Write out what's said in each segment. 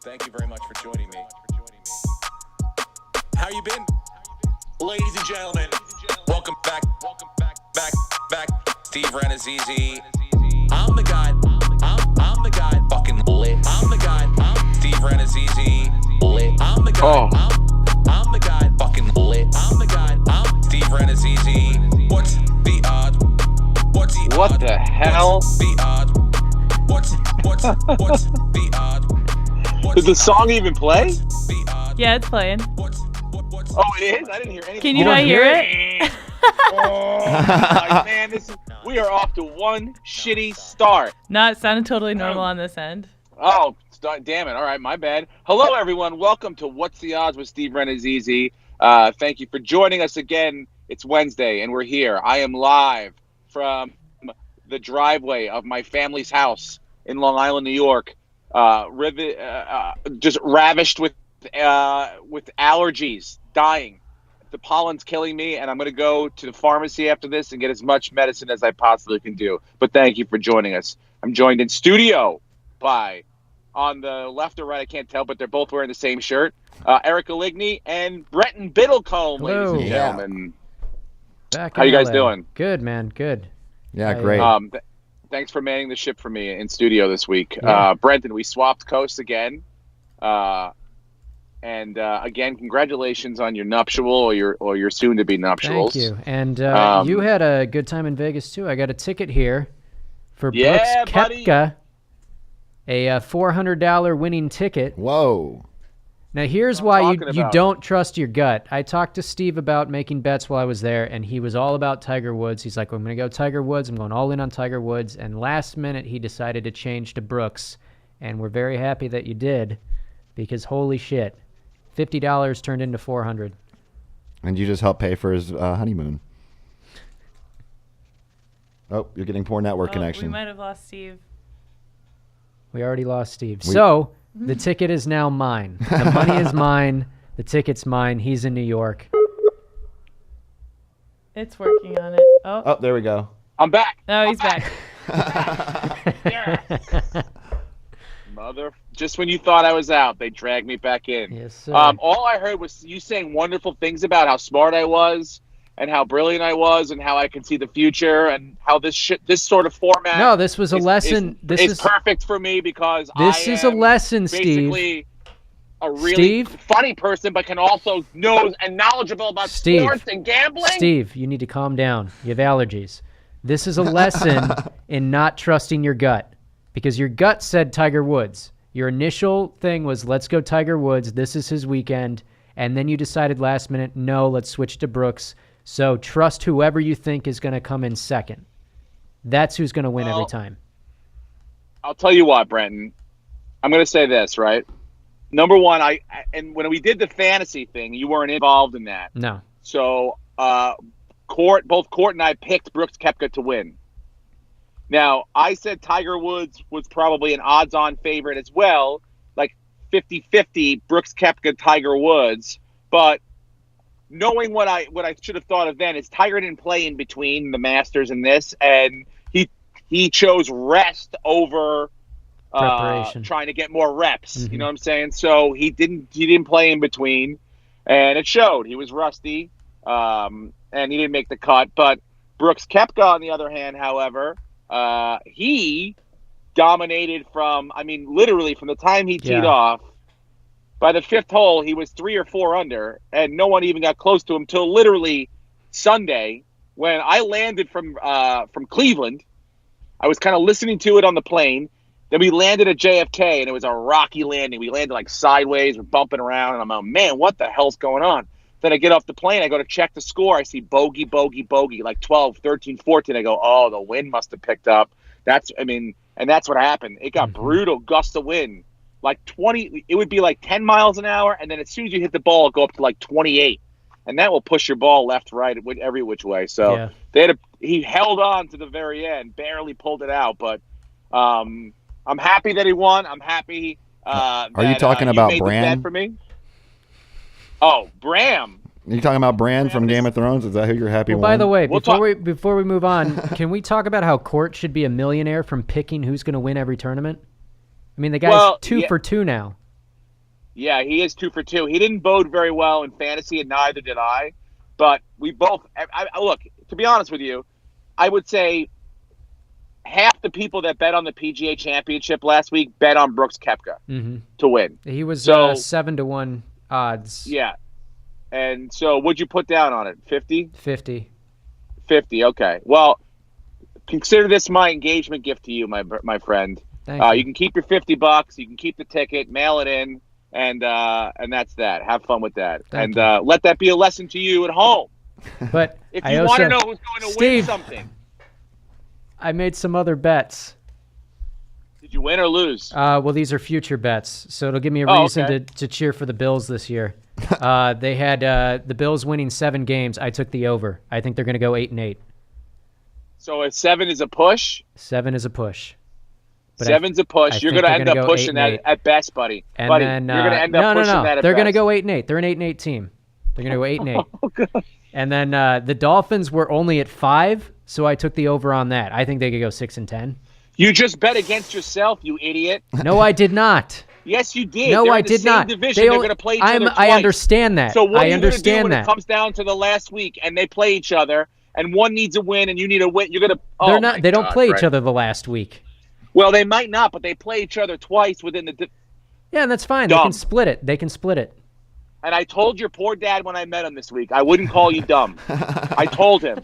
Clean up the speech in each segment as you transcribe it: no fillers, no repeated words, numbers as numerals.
Thank you very much for joining me. How you been? Ladies and gentlemen, welcome back. Steve Rannazzisi. I'm the guy. I'm the guy. Fucking lit. I'm the guy. Steve Rannazzisi. Lit. I'm the guy. I'm the guy. Fucking lit. I'm the guy. Steve Rannazzisi. What's the odds? What the hell? What's the odds? What's the odds? Did the song even play? Yeah, it's playing. Oh, it is? I didn't hear anything. Can you not hear it? Oh, man, we are off to one shitty start. No, it sounded totally normal on this end. Oh, damn it. All right, my bad. Hello, everyone. Welcome to What's the Odds with Steve Rannazzisi. Thank you for joining us again. It's Wednesday, and we're here. I am live from the driveway of my family's house in Long Island, New York. Just ravished with allergies, dying. The pollen's killing me, and I'm going to go to the pharmacy after this and get as much medicine as I possibly can do. But thank you for joining us. I'm joined in studio by, on the left or right, I can't tell, but they're both wearing the same shirt, Eric Ligny and Brenton Biddlecombe, ladies and gentlemen. Back How you guys LA. doing? Good, man. Good. Yeah, great. Thanks for manning the ship for me in studio this week. Yeah. Brenton, we swapped coasts again. And again, congratulations on your nuptial or your soon-to-be nuptials. Thank you. And you had a good time in Vegas, too. I got a ticket here for Yeah, Brooks buddy. Koepka, a $400 winning ticket. Whoa. Now, here's I'm why you talking about. don't trust your gut. I talked to Steve about making bets while I was there, and he was all about Tiger Woods. He's like, I'm going to go Tiger Woods. I'm going all in on Tiger Woods. And last minute, he decided to change to Brooks. And we're very happy that you did because holy shit. $50 turned into $400. And you just helped pay for his honeymoon. Oh, you're getting poor network We connection. might have lost Steve. We already lost Steve. So the ticket is now mine. The money is mine. The ticket's mine. He's in New York. It's working on it. Oh, Oh, there we go. I'm back. no, he's back. Just when you thought I was out, they dragged me back in. Yes, sir. All I heard was you saying wonderful things about how smart I was and how brilliant I was and how I can see the future and how this sort of format. No, this was a lesson. This is is perfect for me because this I is a am lesson, Steve. basically a really Steve? funny person, but can also knows and knowledgeable about Steve. sports and gambling. Steve, you need to calm down. You have allergies. This is a lesson in not trusting your gut because your gut said Tiger Woods. Your initial thing was, let's go Tiger Woods. This is his weekend. And then you decided last minute, no, let's switch to Brooks. So trust whoever you think is going to come in second. That's who's going to win every time. I'll tell you what, Brenton. I'm going to say this, right? Number one, and when we did the fantasy thing, you weren't involved in that. No. So both Court and I picked Brooks Koepka to win. Now, I said Tiger Woods was probably an odds-on favorite as well, like 50-50 Brooks Koepka, Tiger Woods. But knowing what I should have thought of then is Tiger didn't play in between the Masters and this, and he chose rest over Preparation. trying to get more reps. Mhm. You know what I'm saying? So he didn't play in between, and it showed. He was rusty, and he didn't make the cut. But Brooks Koepka, on the other hand, however, he dominated literally from the time he teed off. By the fifth hole, he was 3 or 4 under, and no one even got close to him till literally Sunday when I landed from Cleveland. I was kind of listening to it on the plane. Then we landed at JFK, and it was a rocky landing. We landed like sideways. We're bumping around, and I'm like, man, what the hell's going on? Then I get off the plane. I go to check the score. I see bogey, like 12, 13, 14. I go, oh, the wind must have picked up. And that's what happened. It got brutal gust of wind. Like 20, it would be like 10 miles an hour, and then as soon as you hit the ball, it'll go up to like 28. And that will push your ball left, right, every which way. So he held on to the very end, barely pulled it out. But I'm happy that he won. I'm happy. Are you talking about made Bran? the bet for me? Oh, Bram. Are you talking about Bran from Game of Thrones? Is that who you're happy Well, won? by the way, We'll before we move on, can we talk about how Court should be a millionaire from picking who's going to win every tournament? I mean, the guy's 2 for 2 now. Yeah, he is 2 for 2. He didn't bode very well in fantasy, and neither did I. But we both look, to be honest with you, I would say half the people that bet on the PGA Championship last week bet on Brooks Koepka to win. He was 7-1 odds. Yeah. And so what'd you put down on it? 50? 50. 50, okay. Well, consider this my engagement gift to you, my friend. Thank you. You can keep your $50. You can keep the ticket, mail it in, and that's that. Have fun with that. Thank And let that be a lesson to you at home. But If I you also, want to know who's going to win Steve, something. I made some other bets. Did you win or lose? Well, these are future bets, so it'll give me a reason okay. to cheer for the Bills this year. They had the Bills winning 7 games. I took the over. I think they're going to go 8-8. So if 7 is a push? 7 is a push. But 7's a push. You're think going to they're end up go pushing that 8-8. at best, buddy. And buddy, then, you're going to end up pushing that at They're going to best. go 8-8. They're an 8-8 team. They're going to go 8-8. Oh, God. And then the Dolphins were only at 5, so I took the over on that. I think they could go 6-10. You just bet against yourself, you idiot. No, I did not. Yes, you did. No, They're I in the did same not. Division. They're going to play each other twice. I understand that. So what I are you going to do understand when that. it comes down to the last week and they play each other and one needs a win and you need a win? You're going to. They don't play each other the last week. Well, they might not, but they play each other twice within the. Yeah, and that's fine. Dumb. They can split it. They can split it. And I told your poor dad when I met him this week, I wouldn't call you dumb. I told him.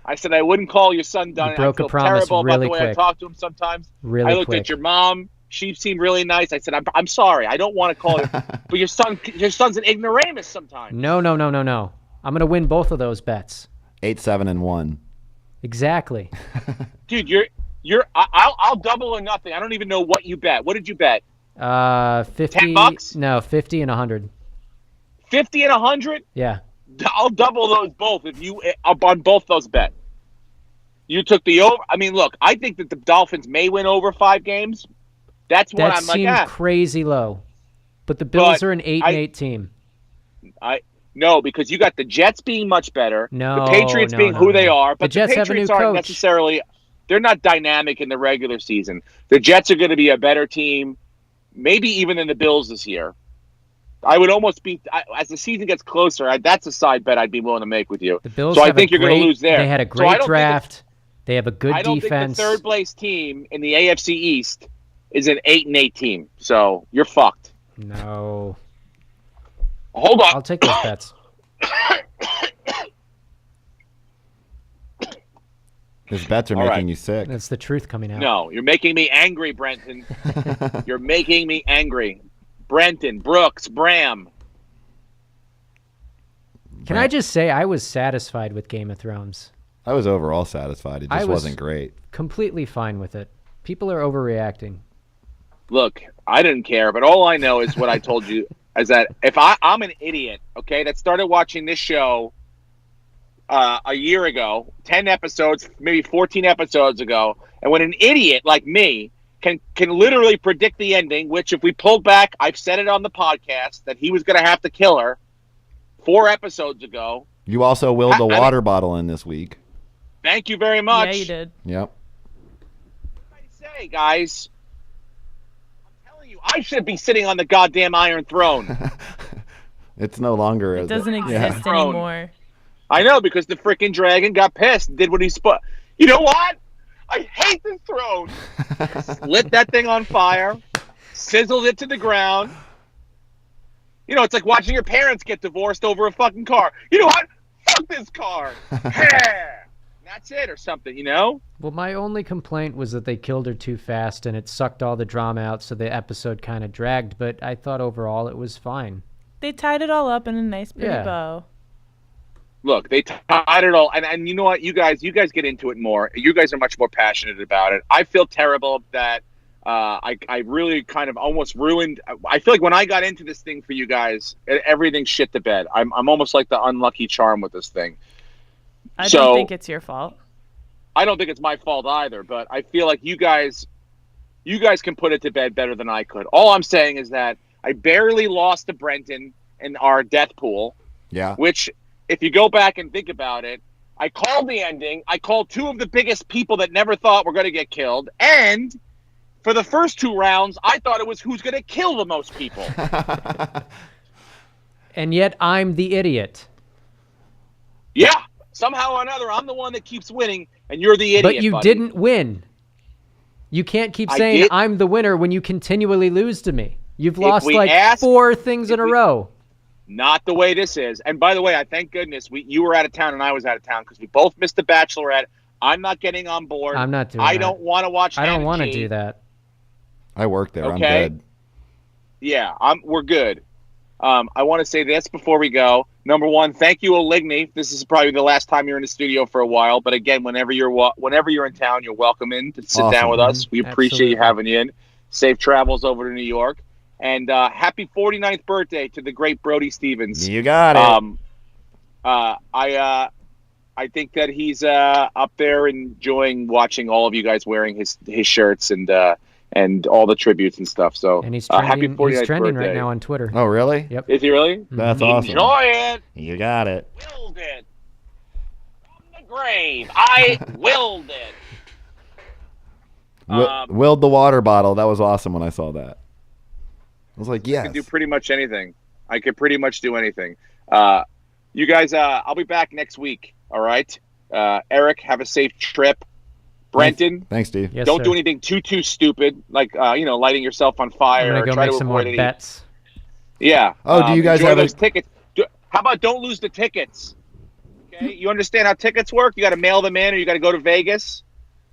I said I wouldn't call your son dumb. You broke I feel a promise terrible about really the way I quick. talk to him sometimes. Really I looked quick. at your mom. She seemed really nice. I said, I'm sorry. I don't want to call you. But your son's an ignoramus sometimes. No. I'm going to win both of those bets. 8-7-1. Exactly. Dude, I'll double or nothing. I don't even know what you bet. What did you bet? 50. $10? No, 50 and 100. 50 and 100? Yeah. I'll double those both if you up on both those bets. You took the over. I mean, look, I think that the Dolphins may win over 5 games. That's what That I'm like. seemed crazy low. But the Bills are an 8-8 team. No, because you got the Jets being much better. No, the Patriots no, being no, who no. they are, but The Jets have a Patriots new aren't coach. necessarily. They're not dynamic in the regular season. The Jets are going to be a better team, maybe even than the Bills this year. I would almost be as the season gets closer. That's a side bet I'd be willing to make with you. The Bills so I have think you're going to lose there. They had a So I great don't think draft. They have a good I don't defense. think the third place team in the AFC East is an 8-8 team. So you're fucked. No. Hold on. I'll take those bets. His bets are All making right. you sick. That's the truth coming out. No, you're making me angry, Brenton. You're making me angry. Brenton, Brooks, Bram. Can I just say I was satisfied with Game of Thrones? I was overall satisfied. It I just was- wasn't great. Completely fine with it. People are overreacting. Look, I didn't care, but all I know is what I told you is that if I'm an idiot, okay, that started watching this show a year ago, 10 episodes, maybe 14 episodes ago, and when an idiot like me can literally predict the ending, which if we pulled back, I've said it on the podcast that he was going to have to kill her 4 episodes ago. You also willed I a mean- water bottle in this week. Thank you very much. Yeah, you did. Yep. What did I say, guys? I'm telling you, I should be sitting on the goddamn Iron Throne. It's no longer. It doesn't Yeah. exist Throne. anymore. I know, because the freaking dragon got pissed and did what he's supposed. You know what? I hate this throne. Lit that thing on fire, sizzled it to the ground. You know, it's like watching your parents get divorced over a fucking car. You know what? Fuck this car. That's it, or something. You know? Well, my only complaint was that they killed her too fast and it sucked all the drama out, so the episode kind of dragged, but I thought overall it was fine. They tied it all up in a nice pretty Yeah. bow. Look, they tied it all, and you know what? You guys get into it more. You guys are much more passionate about it. I feel terrible that I really kind of almost ruined. I feel like when I got into this thing for you guys, everything shit the bed. I'm almost like the unlucky charm with this thing. I So- don't think it's your fault. I don't think it's my fault either, but I feel like you guys can put it to bed better than I could. All I'm saying is that I barely lost to Brenton in our death pool, Yeah. which, if you go back and think about it, I called the ending. I called 2 of the biggest people that never thought were going to get killed, and for the first 2 rounds, I thought it was who's going to kill the most people. And yet I'm the idiot. Yeah. Somehow or another, I'm the one that keeps winning, and you're the idiot, But you buddy. didn't win. You can't keep I saying did. I'm the winner when you continually lose to me. You've lost we like ask- 4 things in a row. Not the way this is. And by the way, I thank goodness you were out of town and I was out of town because we both missed the Bachelorette. I'm not getting on board. I'm not doing I that. don't want to watch I don't want to do that. I work there. Okay. I'm good. Yeah, we're good. I want to say this before we go. Number one, thank you, Oligny. This is probably the last time you're in the studio for a while. But again, whenever you're in town, you're welcome in to sit down with us. We appreciate you having you in. Safe travels over to New York. And happy 49th birthday to the great Brody Stevens. You got it. I think that he's up there enjoying watching all of you guys wearing his shirts and all the tributes and stuff. So And he's happy trending, 49th he's trending birthday. right now on Twitter. Oh, really? Yep. Is he really? That's awesome. Enjoy it. You got it. Willed it. From the grave. I willed it. Willed the water bottle. That was awesome when I saw that. I was like, yes. I can do pretty much anything. I could pretty much do anything. You guys, I'll be back next week. All right. Eric, have a safe trip. Brenton, Thanks, Steve. Yes, don't sir. do anything too stupid, like lighting yourself on fire. I'm Or going to go try make to some more avoid any. bets. Yeah. Oh, do you guys enjoy have those tickets? How about don't lose the tickets? Okay. You understand how tickets work? You got to mail them in, or you got to go to Vegas.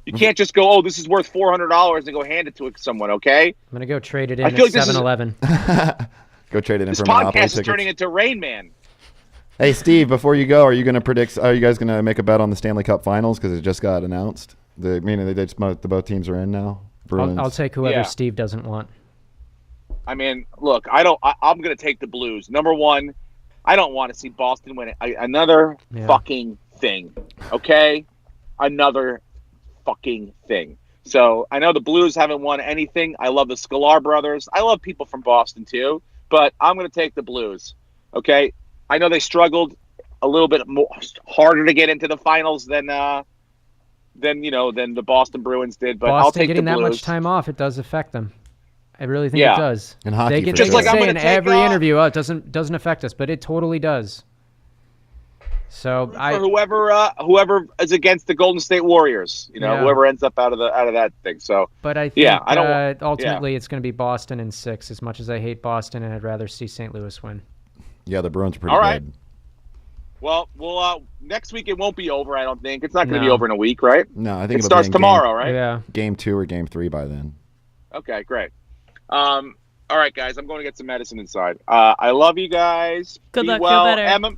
You can't just go, oh, this is worth $400 and go hand it to someone, okay? I'm going to go trade it in I at feel like this is- 7-Eleven. Go trade it in This for Monopoly podcast is tickets. turning into Rain Man. Hey, Steve, before you go, are you going to predict? Are you guys going to make a bet on the Stanley Cup Finals because it just got announced? Meaning the both teams are in now. Bruins. I'll take whoever Yeah. Steve doesn't want. I mean, look, I'm going to take the Blues. Number one, I don't want to see Boston win another fucking thing, okay? Another fucking thing. So I know the Blues haven't won anything. I love the Scalar brothers. I love people from Boston too, but I'm going to take the Blues, okay? I know they struggled a little bit harder to get into the finals than the Boston Bruins did, but I'll Boston take getting the that Blues. much time off, it does affect them. I really think Yeah. it does. In hockey, they get for they sure. Just like I'm say gonna in take every off- interview, oh, it doesn't affect us, but it totally does. So For whoever is against the Golden State Warriors, Yeah. whoever ends up out of that thing. So but I think I don't ultimately it's going to be Boston in 6. As much as I hate Boston, and I'd rather see St. Louis win. Yeah, the Bruins are pretty All right. good. well, next week it won't be over. I don't think it's not going to No. be over in a week, right? No, I think It it'll starts be in tomorrow, right? Yeah. Game 2 or Game 3 by then. Okay, great. All right, guys, I'm going to get some medicine inside. I love you guys. Good Be luck, feel well. better. Emma,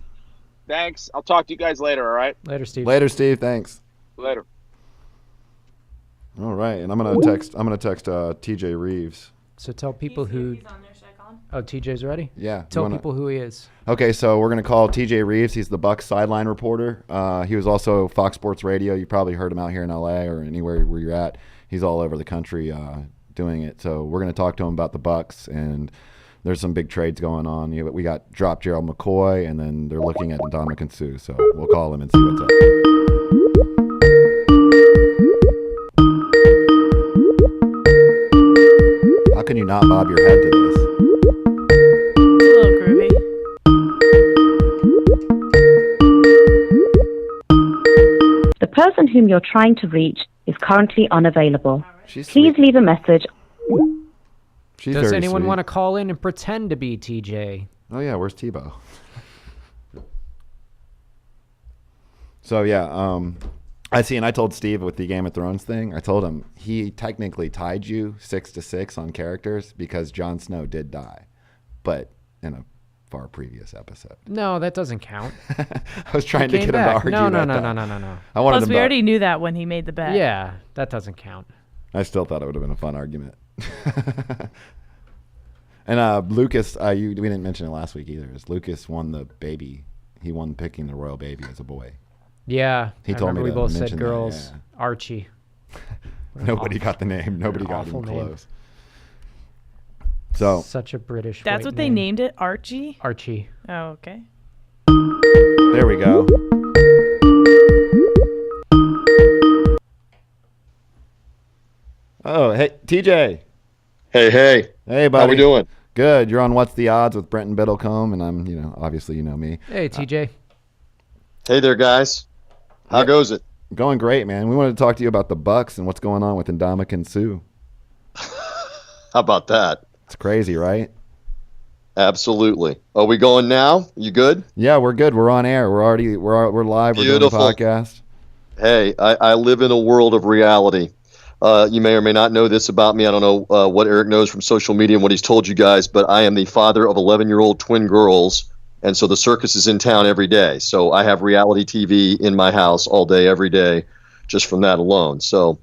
thanks. I'll talk to you guys later. All right, Later, Steve. Later, Steve. Thanks. later. All right, and I'm gonna text TJ Rives. So tell people who. Oh, TJ's ready. Yeah. you Tell wanna- people who he is. Okay, so we're gonna call TJ Rives. He's the Bucs sideline reporter. He was also Fox Sports Radio. You probably heard him out here in LA or anywhere where you're at. He's all over the country doing it. So we're gonna talk to him about the Bucs, and there's some big trades going on. We got dropped Gerald McCoy, and then they're looking at Ndamukong Suh. So we'll call him and see what's up. How can you not bob your head to this? It's a little groovy. The person whom you're trying to reach is currently unavailable. She's Please sweet. leave a message. She's Does very anyone sweet. want to call in and pretend to be TJ? Oh yeah, where's Tebow? So yeah, I see, and I told Steve with the Game of Thrones thing. I told him he technically tied you 6-6 on characters because Jon Snow did die, but in a far previous episode. No, that doesn't count. I was trying to Came get him to back. argue. No. that. I wanted Plus, him we to. already knew that when he made the bet. Yeah, that doesn't count. I still thought it would have been a fun argument. And Lucas, we didn't mention it last week either. Is Lucas won the baby? He won picking the royal baby as a boy. Yeah, He I told me remember we to both said mention that, girls. yeah. Archie. Nobody got the name. Nobody an got awful even name. close. So Such a British. That's white what they name. named it, Archie. Archie. Oh, okay. there we go. Oh, hey, TJ. Hey. Hey, buddy. How we doing? Good. You're on What's the Odds with Brenton Biddlecombe, and I'm, obviously you know me. Hey, TJ. Hey there, guys. How goes it? Going great, man. We wanted to talk to you about the Bucs and what's going on with Ndamukong Suh. How about that? It's crazy, right? Absolutely. Are we going now? You good? Yeah, we're good. We're on air. We're live. Beautiful. We're doing the podcast. Hey, I live in a world of reality. You may or may not know this about me. I don't know what Eric knows from social media and what he's told you guys, but I am the father of 11-year-old twin girls, and so the circus is in town every day. So I have reality TV in my house all day, every day, just from that alone. So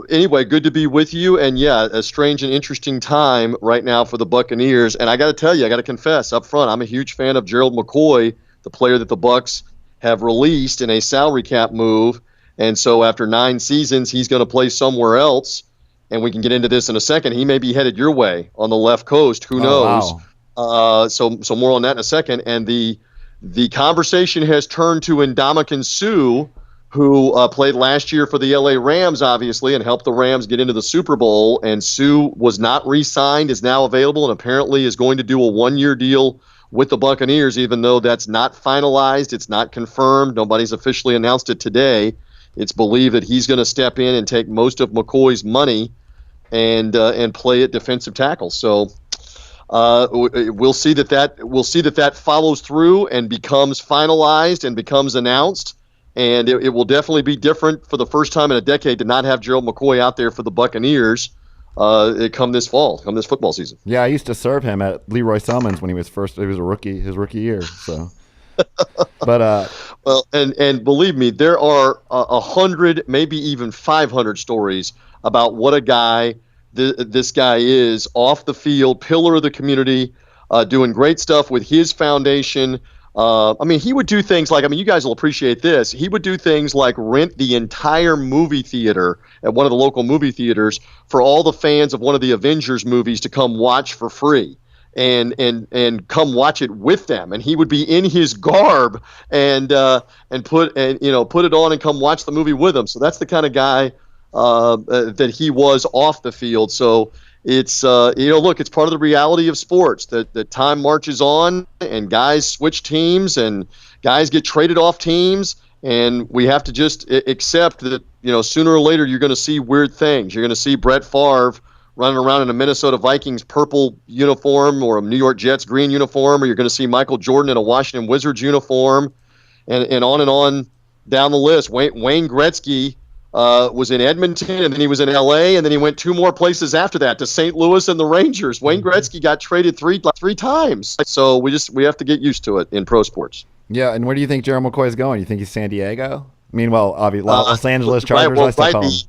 anyway, good to be with you. And yeah, a strange and interesting time right now for the Buccaneers. And I got to tell you, I got to confess up front, I'm a huge fan of Gerald McCoy, the player that the Bucs have released in a salary cap move. And so after 9 seasons, he's going to play somewhere else. And we can get into this in a second. He may be headed your way on the left coast. Who knows? Wow. So more on that in a second. And the conversation has turned to Ndamukong Suh, who played last year for the LA Rams, obviously, and helped the Rams get into the Super Bowl. And Suh was not re-signed, is now available, and apparently is going to do a 1-year deal with the Buccaneers, even though that's not finalized. It's not confirmed. Nobody's officially announced it today. It's believed that he's going to step in and take most of McCoy's money and play at defensive tackle. So we'll see that follows through and becomes finalized and becomes announced. And it will definitely be different for the first time in a decade to not have Gerald McCoy out there for the Buccaneers come this football season. Yeah, I used to serve him at Leroy Selman's when he was a rookie, his rookie year. So, but well, and believe me, there are 100, maybe even 500 stories about what a guy this guy is off the field, pillar of the community, doing great stuff with his foundation. He would do things like, you guys will appreciate this. He would do things like rent the entire movie theater at one of the local movie theaters for all the fans of one of the Avengers movies to come watch for free and come watch it with them. And he would be in his garb and put it on and come watch the movie with them. So that's the kind of guy that he was off the field. So it's look, it's part of the reality of sports that time marches on and guys switch teams and guys get traded off teams, and we have to just accept that sooner or later you're going to see weird things. You're going to see Brett Favre running around in a Minnesota Vikings purple uniform or a New York Jets green uniform, or you're going to see Michael Jordan in a Washington Wizards uniform, and on down the list. Wayne Gretzky was in Edmonton, and then he was in LA, and then he went 2 more places after that to St. Louis and the Rangers. Wayne Gretzky got traded three times. So we have to get used to it in pro sports. yeah, and where do you think Gerald McCoy is going? You think he's San Diego? Meanwhile, obviously, Los Angeles Chargers.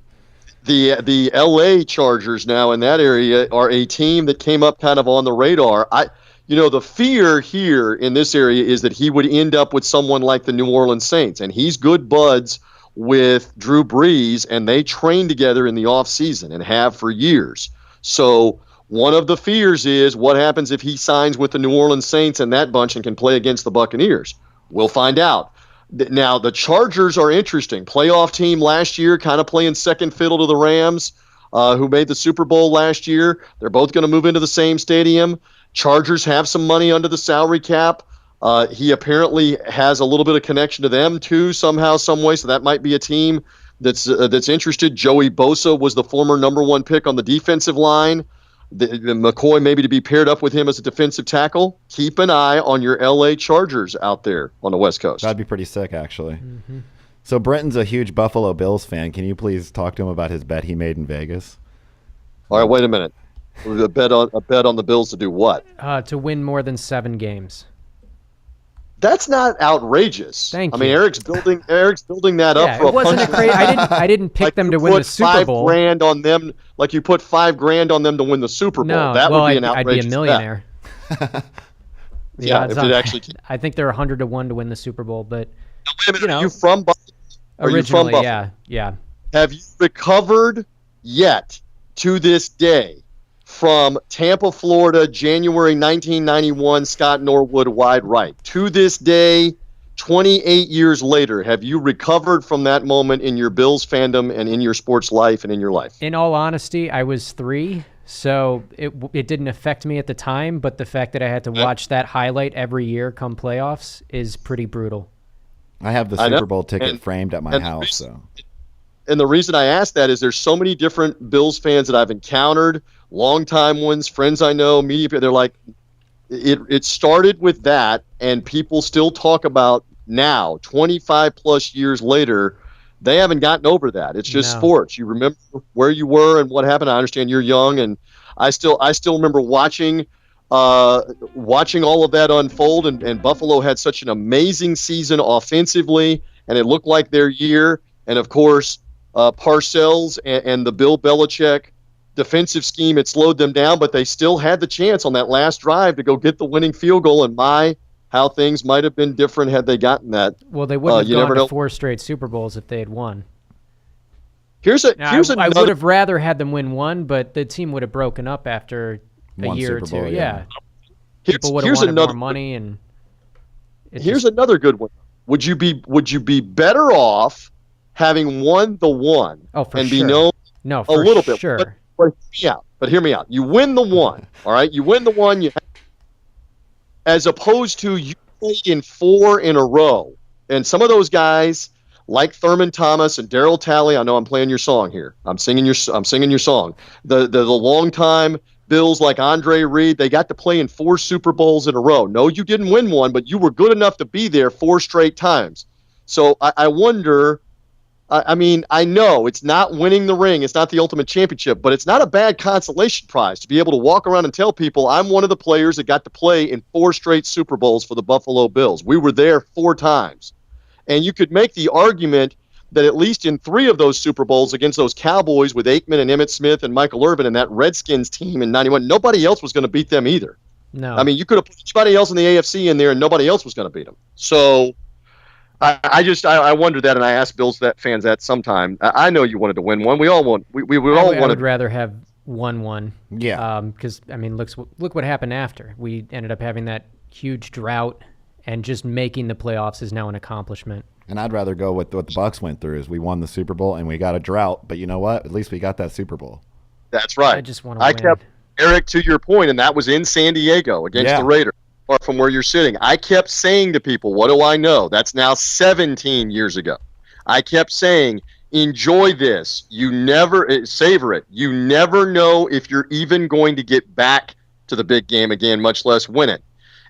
The LA Chargers now in that area are a team that came up kind of on the radar. The fear here in this area is that he would end up with someone like the New Orleans Saints, and he's good buds with Drew Brees, and they train together in the offseason and have for years. So one of the fears is what happens if he signs with the New Orleans Saints and that bunch and can play against the Buccaneers. We'll find out. Now, the Chargers are interesting. Playoff team last year, kind of playing second fiddle to the Rams, who made the Super Bowl last year. They're both going to move into the same stadium. Chargers have some money under the salary cap. He apparently has a little bit of connection to them too, somehow, some way. So that might be a team that's interested. Joey Bosa was the former number 1 pick on the defensive line. McCoy maybe to be paired up with him as a defensive tackle. Keep an eye on your LA Chargers out there on the West Coast. That'd be pretty sick, actually. Mm-hmm. So Brenton's a huge Buffalo Bills fan. Can you please talk to him about his bet he made in Vegas? All right, wait a minute. A bet on the Bills to do what? To win more than 7 games. That's not outrageous. Thank you. Eric's building that up for it wasn't a crazy. I didn't pick them to win the Super Bowl. $5,000 on them, like you put $5,000 on them to win the Super Bowl. No, that would be an outrageous. I'd be a millionaire. Yeah, if it actually. I think they're 100 to 1 to win the Super Bowl, but wait a minute, are you from Buffalo? Originally, yeah. Have you recovered yet to this day from Tampa, Florida, January 1991, Scott Norwood wide right? To this day, 28 years later, have you recovered from that moment in your Bills fandom and in your sports life and in your life? In all honesty, I was 3, so it didn't affect me at the time, but the fact that I had to watch that highlight every year come playoffs is pretty brutal. I have the Super Bowl ticket framed at my house. So. And the reason I ask that is there's so many different Bills fans that I've encountered, longtime ones, friends I know, media people. They're like, it started with that, and people still talk about now, 25 plus years later, they haven't gotten over that. It's just sports. You remember where you were and what happened. I understand you're young, and I still remember watching all of that unfold. And Buffalo had such an amazing season offensively, and it looked like their year. And of course, Parcells and the Bill Belichick defensive scheme had slowed them down, but they still had the chance on that last drive to go get the winning field goal. And how things might have been different had they gotten that. Well, they wouldn't have gone to 4 straight Super Bowls if they had won. I would have rather had them win 1, but the team would have broken up after a year or two. Bowl, yeah. People would have wanted more money, and here's another good one. Would you be better off having won the one and be known a little bit? Sure. But hear me out. You win the one, all right? You win the one, as opposed to you played in 4 in a row. And some of those guys, like Thurman Thomas and Darryl Talley, I know I'm playing your song here. I'm singing your song. The longtime Bills like Andre Reed, they got to play in 4 Super Bowls in a row. No, you didn't win one, but you were good enough to be there 4 straight times. So I wonder. I mean, I know it's not winning the ring. It's not the ultimate championship, but it's not a bad consolation prize to be able to walk around and tell people I'm one of the players that got to play in 4 straight Super Bowls for the Buffalo Bills. We were there 4 times. And you could make the argument that at least in 3 of those Super Bowls against those Cowboys with Aikman and Emmitt Smith and Michael Irvin and that Redskins team in 91, nobody else was going to beat them either. No. I mean, you could have put anybody else in the AFC in there and nobody else was going to beat them. So I wonder that, and I ask Bills fans that sometime. I know you wanted to win one. We all want. I would rather have won 1. Yeah. Because I mean, look what happened after. We ended up having that huge drought, and just making the playoffs is now an accomplishment. And I'd rather go with what the Bucs went through. Is we won the Super Bowl and we got a drought, but you know what? At least we got that Super Bowl. That's right. I just want to win. Kept Eric, to your point, and that was in San Diego against the Raiders. From where you're sitting, I kept saying to people, what do I know? That's now 17 years ago. I kept saying, enjoy this. You never savor it. You never know if you're even going to get back to the big game again, much less win it.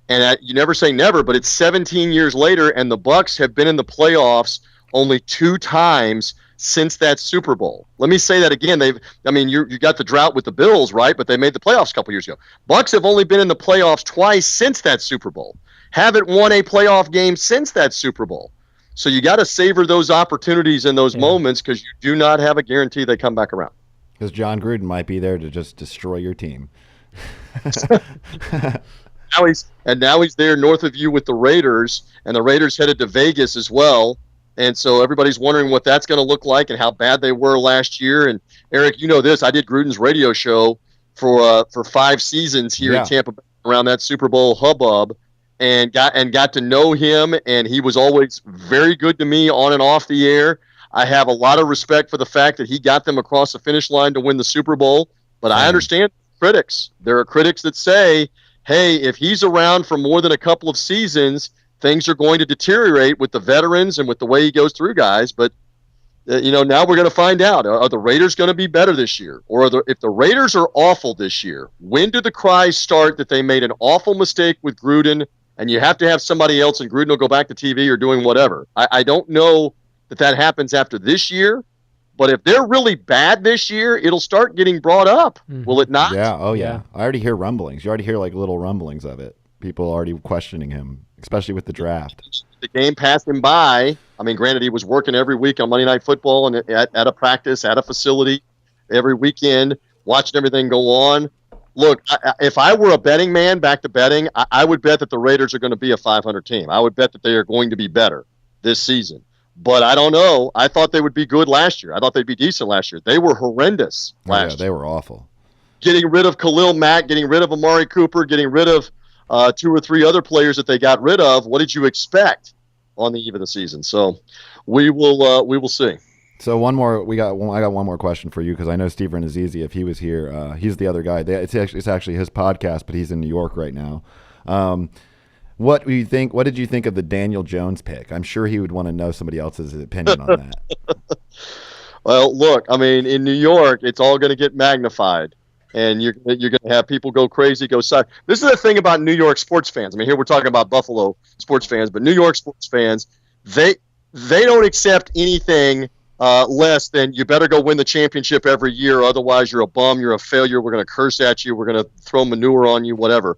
And you never say never, but it's 17 years later, and the Bucs have been in the playoffs only 2 times since that Super Bowl. Let me say that again. You got the drought with the Bills, right? But they made the playoffs a couple years ago. Bucs have only been in the playoffs twice since that Super Bowl. Haven't won a playoff game since that Super Bowl. So you got to savor those opportunities and those moments, because you do not have a guarantee they come back around. Because John Gruden might be there to just destroy your team. Now he's there north of you with the Raiders, and the Raiders headed to Vegas as well. And so everybody's wondering what that's going to look like and how bad they were last year. And Eric, you know this. I did Gruden's radio show for 5 seasons here in Tampa Bay around that Super Bowl hubbub, and got to know him. And he was always very good to me on and off the air. I have a lot of respect for the fact that he got them across the finish line to win the Super Bowl. But I understand critics. There are critics that say, hey, if he's around for more than a couple of seasons, things are going to deteriorate with the veterans and with the way he goes through guys. But, now we're going to find out. Are the Raiders going to be better this year? Or if the Raiders are awful this year, when do the cries start that they made an awful mistake with Gruden and you have to have somebody else and Gruden will go back to TV or doing whatever? I don't know that happens after this year. But if they're really bad this year, it'll start getting brought up. Mm-hmm. Will it not? Yeah. Oh, yeah. I already hear rumblings. You already hear like little rumblings of it. People already questioning him, especially with the draft. The game passed him by. I mean, granted, he was working every week on Monday Night Football and at a practice, at a facility, every weekend, watching everything go on. Look, if I were a betting man, back to betting, I would bet that the Raiders are going to be a 500 team. I would bet that they are going to be better this season. But I don't know. I thought they would be good last year. I thought they'd be decent last year. They were horrendous last year. They were awful. Getting rid of Khalil Mack, getting rid of Amari Cooper, getting rid of 2 or 3 other players that they got rid of, what did you expect? on the eve of the season. So we will see. So I got one more question for you, because I know Steve Rannazzisi, if he was here, he's the other guy. It's actually his podcast, but he's in New York right now. What do you think? What did you think of the Daniel Jones pick? I'm sure he would want to know somebody else's opinion on that. Well, look, I mean, in New York, it's all going to get magnified, and you're going to have people go crazy, go side. This is the thing about New York sports fans. I mean, here we're talking about Buffalo sports fans, but New York sports fans, they don't accept anything less than you better go win the championship every year, otherwise you're a bum, you're a failure, we're going to curse at you, we're going to throw manure on you, whatever.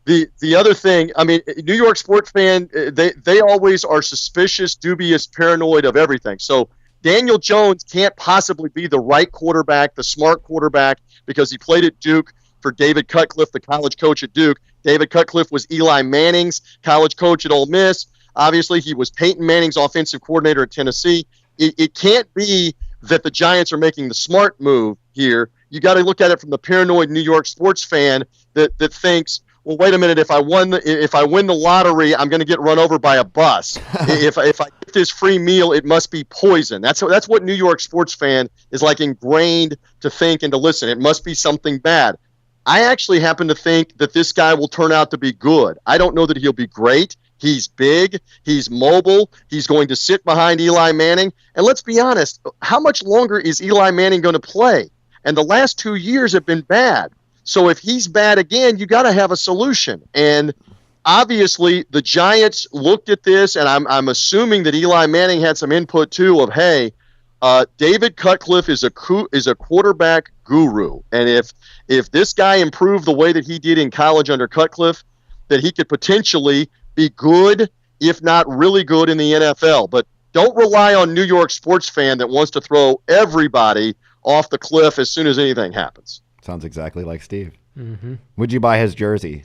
The other thing, I mean, New York sports fan, they always are suspicious, dubious, paranoid of everything. So Daniel Jones can't possibly be the right quarterback, the smart quarterback, because he played at Duke for David Cutcliffe, the college coach at Duke. David Cutcliffe was Eli Manning's college coach at Ole Miss. Obviously, he was Peyton Manning's offensive coordinator at Tennessee. It can't be that the Giants are making the smart move here. You got to look at it from the paranoid New York sports fan that thinks, well, wait a minute, if I win the lottery, I'm going to get run over by a bus. if I get this free meal, it must be poison. That's what New York sports fan is like ingrained to think and to listen. It must be something bad. I actually happen to think that this guy will turn out to be good. I don't know that he'll be great. He's big. He's mobile. He's going to sit behind Eli Manning. And let's be honest, how much longer is Eli Manning going to play? And the last 2 years have been bad. So if he's bad again, you got to have a solution. And obviously, the Giants looked at this, and I'm assuming that Eli Manning had some input too. Of hey, David Cutcliffe is a quarterback guru, and if this guy improved the way that he did in college under Cutcliffe, that he could potentially be good, if not really good, in the NFL. But don't rely on New York sports fan that wants to throw everybody off the cliff as soon as anything happens. Sounds exactly like Steve. Mm-hmm. Would you buy his jersey?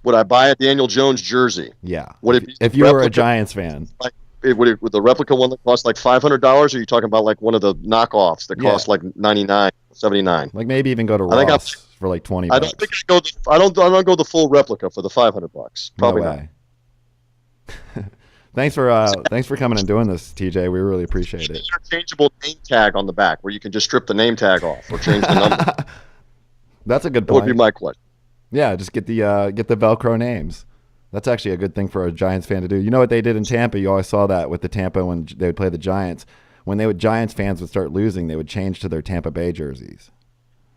Would I buy a Daniel Jones jersey? Yeah. Would it be if you were a Giants fan? Would the replica one that cost like $500? Or are you talking about like one of the knockoffs that cost like $99, $79? Like maybe even go to Ross for like $20. I don't think I don't go the full replica for the $500. Probably not. Thanks for coming and doing this, TJ. We really appreciate it. Interchangeable name tag on the back where you can just strip the name tag off or change the number. That's a good That point. would be my question. Yeah, just get the Velcro names. That's actually a good thing for a Giants fan to do. You know what they did in Tampa? You always saw that with the Tampa when they would play the Giants. When Giants fans would start losing, they would change to their Tampa Bay jerseys.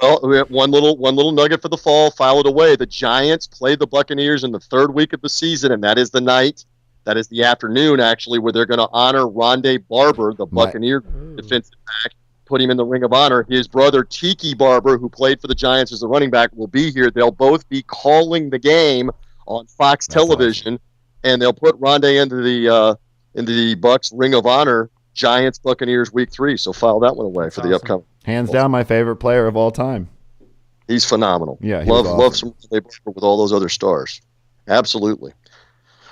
Well, we have one little nugget for the fall. File it away. The Giants play the Buccaneers in the third week of the season, and that is the night. That is the afternoon, actually, where they're going to honor Rondé Barber, the Buccaneer defensive back, put him in the Ring of Honor. His brother, Tiki Barber, who played for the Giants as a running back, will be here. They'll both be calling the game on Fox television, and they'll put Rondé into the Bucs Ring of Honor, Giants Buccaneers Week 3. So file that one away for the upcoming. Hands down, my favorite player of all time. He's phenomenal. Yeah, love some Rondé Barber with all those other stars. Absolutely.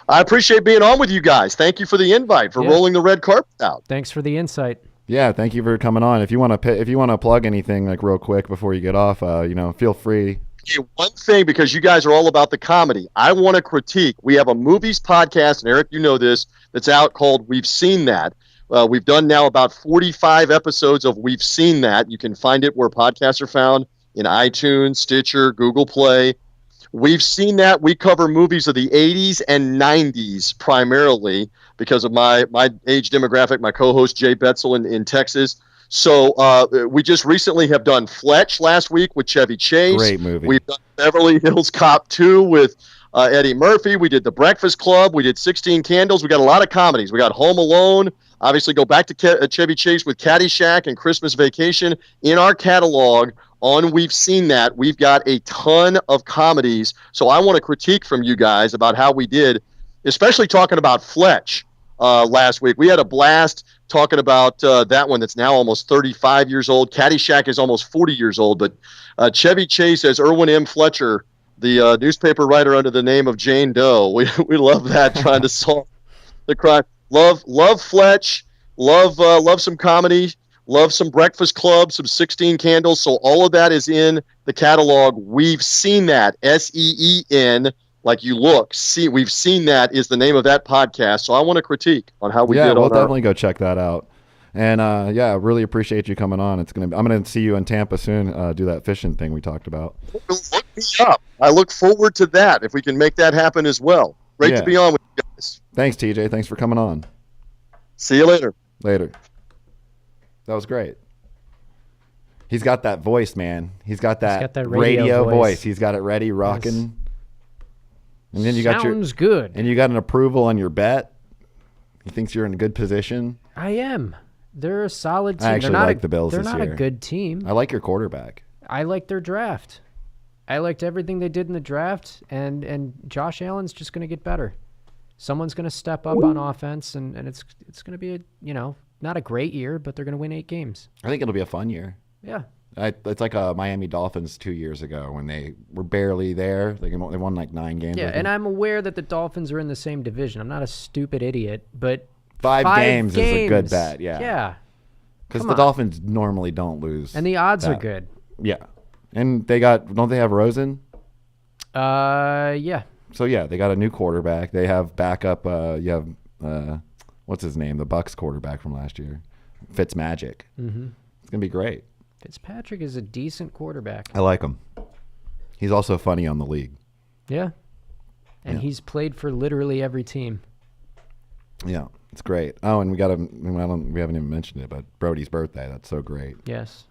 I appreciate being on with you guys. Thank you for the invite, for rolling the red carpet out. Thanks for the insight. Yeah, thank you for coming on. If you want to plug anything like real quick before you get off, feel free. Okay, one thing, because you guys are all about the comedy, I want to critique. We have a movies podcast, and Eric, you know this, that's out called We've Seen That. We've done now about 45 episodes of We've Seen That. You can find it where podcasts are found, in iTunes, Stitcher, Google Play. We've seen that. We cover movies of the 80s and 90s primarily because of my age demographic, my co-host Jay Betzel in Texas. So we just recently have done Fletch last week with Chevy Chase. Great movie. We've done Beverly Hills Cop 2 with Eddie Murphy. We did The Breakfast Club. We did 16 Candles. We got a lot of comedies. We got Home Alone. Obviously, go back to Chevy Chase with Caddyshack and Christmas Vacation. In our catalog on We've Seen That, we've got a ton of comedies. So I want to critique from you guys about how we did, especially talking about Fletch last week. We had a blast talking about that one that's now almost 35 years old. Caddyshack is almost 40 years old. But Chevy Chase as Irwin M. Fletcher, the newspaper writer under the name of Jane Doe. We love that, trying to solve the crime. Love Fletch. Love some comedy. Love some Breakfast Club, some 16 Candles. So all of that is in the catalog. We've Seen That, SEEN, like you look, see, we've seen that is the name of that podcast. So I want to critique on how we did we'll on our. definitely go check that out. And really appreciate you coming on. I'm gonna see you in Tampa soon. Do that fishing thing we talked about. Look me up. I look forward to that if we can make that happen as well. Great to be on with you guys. Thanks, TJ. Thanks for coming on. See you later. Later. That was great. He's got that voice, man. He's got that radio voice. He's got it ready, rocking. Yes. And then you Sounds good. And you got an approval on your bet. He thinks you're in a good position. I am. They're a solid team. I actually like the Bills They're this not year. a good team. I like your quarterback. I like their draft. I liked everything they did in the draft, and Josh Allen's just going to get better. Someone's going to step up on offense, and it's going to be not a great year, but they're going to win 8 games. I think it'll be a fun year. Yeah. It's like Miami Dolphins 2 years ago when they were barely there. They won like 9 games. Yeah, and I'm aware that the Dolphins are in the same division. I'm not a stupid idiot, but 5 games is a good bet. Yeah. Yeah. Because the Dolphins normally don't lose. And the odds are good. Yeah. And don't they have Rosen? Yeah. So, yeah, they got a new quarterback. They have backup, what's his name? The Bucs quarterback from last year. Fitzmagic. Mm-hmm. It's going to be great. Fitzpatrick is a decent quarterback. I like him. He's also funny on the league. Yeah. And he's played for literally every team. Yeah, it's great. Oh, and we haven't even mentioned it, but Brody's birthday. That's so great. Yes.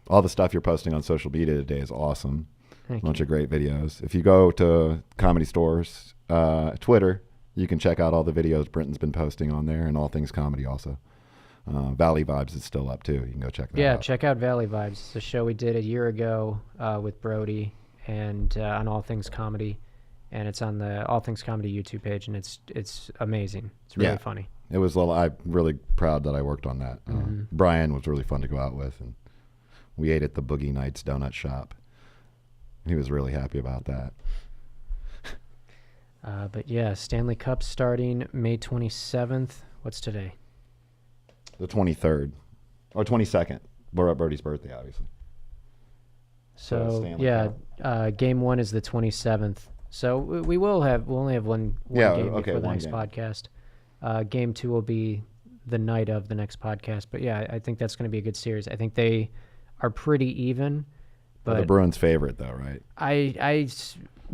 All the stuff you're posting on social media today is awesome. Thank Bunch you. of great videos. If you go to Comedy Stores, Twitter, you can check out all the videos Brenton's been posting on there, and all things comedy also. Valley Vibes is still up too. You can go check that out. Yeah, check out Valley Vibes. It's a show we did a year ago with Brody and on All Things Comedy, and it's on the All Things Comedy YouTube page, and it's amazing. It's really funny. It was. I'm really proud that I worked on that. Brian was really fun to go out with, and we ate at the Boogie Nights Donut Shop. He was really happy about that. But yeah, Stanley Cup starting May 27th. What's today? The 23rd or 22nd. Brody's birthday, obviously. So Stanley yeah, game 1 is the 27th. So we'll only have one game before the next podcast. Game 2 will be the night of the next podcast. But yeah, I think that's going to be a good series. I think they are pretty even. But the Bruins' favorite, though, right? I'm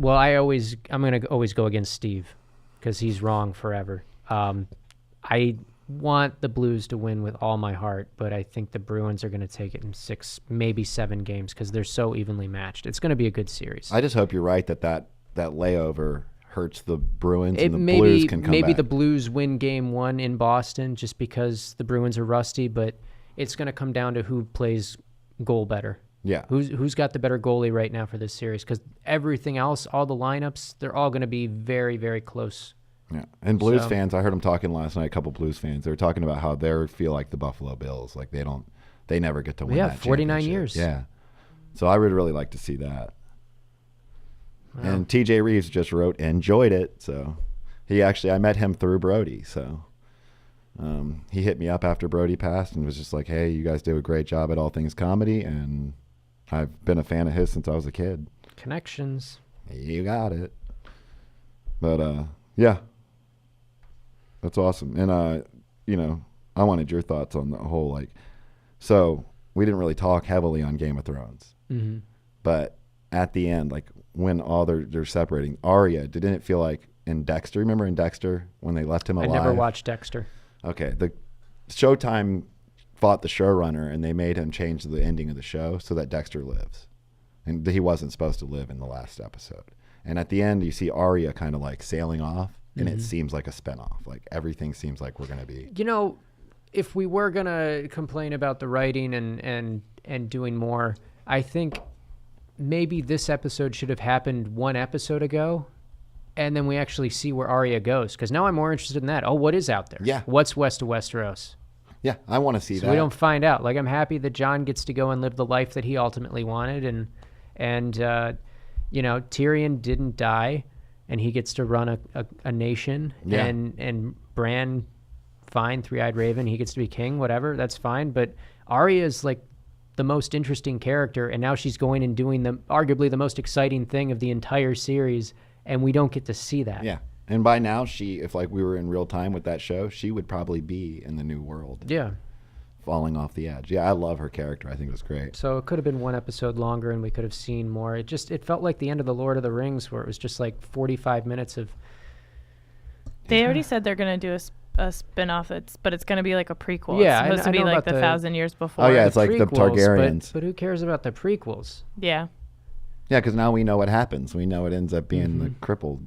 going to always go against Steve because he's wrong forever. I want the Blues to win with all my heart, but I think the Bruins are going to take it in 6, maybe 7 games because they're so evenly matched. It's going to be a good series. I just hope you're right that layover hurts the Bruins and the Blues can come maybe back. the Blues win game 1 in Boston just because the Bruins are rusty, but it's going to come down to who plays goal better. Yeah. Who's got the better goalie right now for this series? Because everything else, all the lineups, they're all going to be very, very close. Yeah. And Blues fans, I heard them talking last night, a couple Blues fans, they were talking about how they feel like the Buffalo Bills. Like they never get to win that 49 championship. years. Yeah. So I would really like to see that. Wow. And TJ Rives just wrote, enjoyed it. So I met him through Brody. So he hit me up after Brody passed and was just like, hey, you guys do a great job at All Things Comedy. And I've been a fan of his since I was a kid. Connections. You got it. But, yeah. That's awesome. And, I wanted your thoughts on the whole, so we didn't really talk heavily on Game of Thrones. Mm-hmm. But at the end, when all they're separating, Arya, didn't it feel like in Dexter? Remember in Dexter when they left him alive? I never watched Dexter. Okay. The Showtime fought the showrunner and they made him change the ending of the show so that Dexter lives. And he wasn't supposed to live in the last episode. And at the end, you see Arya kind of sailing off. And it seems like a spinoff. Everything seems like we're going to be. If we were going to complain about the writing and doing more, I think maybe this episode should have happened 1 episode ago. And then we actually see where Arya goes. Because now I'm more interested in that. Oh, what is out there? Yeah. What's west of Westeros? Yeah, I want to see that. We don't find out. I'm happy that Jon gets to go and live the life that he ultimately wanted. And Tyrion didn't die. And he gets to run a nation, yeah. and Bran, fine, Three-Eyed Raven, he gets to be king, whatever, that's fine. But Arya is the most interesting character, and now she's going and doing arguably the most exciting thing of the entire series, and we don't get to see that. Yeah. And by now, if like we were in real time with that show, she would probably be in the new world. Yeah. Falling off the edge. Yeah, I love her character. I think it was great. So it could have been one episode longer and we could have seen more. It felt like the end of the Lord of the Rings where it was just like 45 minutes of... They already said they're going to do a spin-off, but it's going to be like a prequel. Yeah, it's supposed to I be know like about the the- 1,000 years before. Oh, yeah, it's like the prequels, Targaryens. But who cares about the prequels? Yeah. Yeah, because now we know what happens. We know it ends up being the Mm-hmm. crippled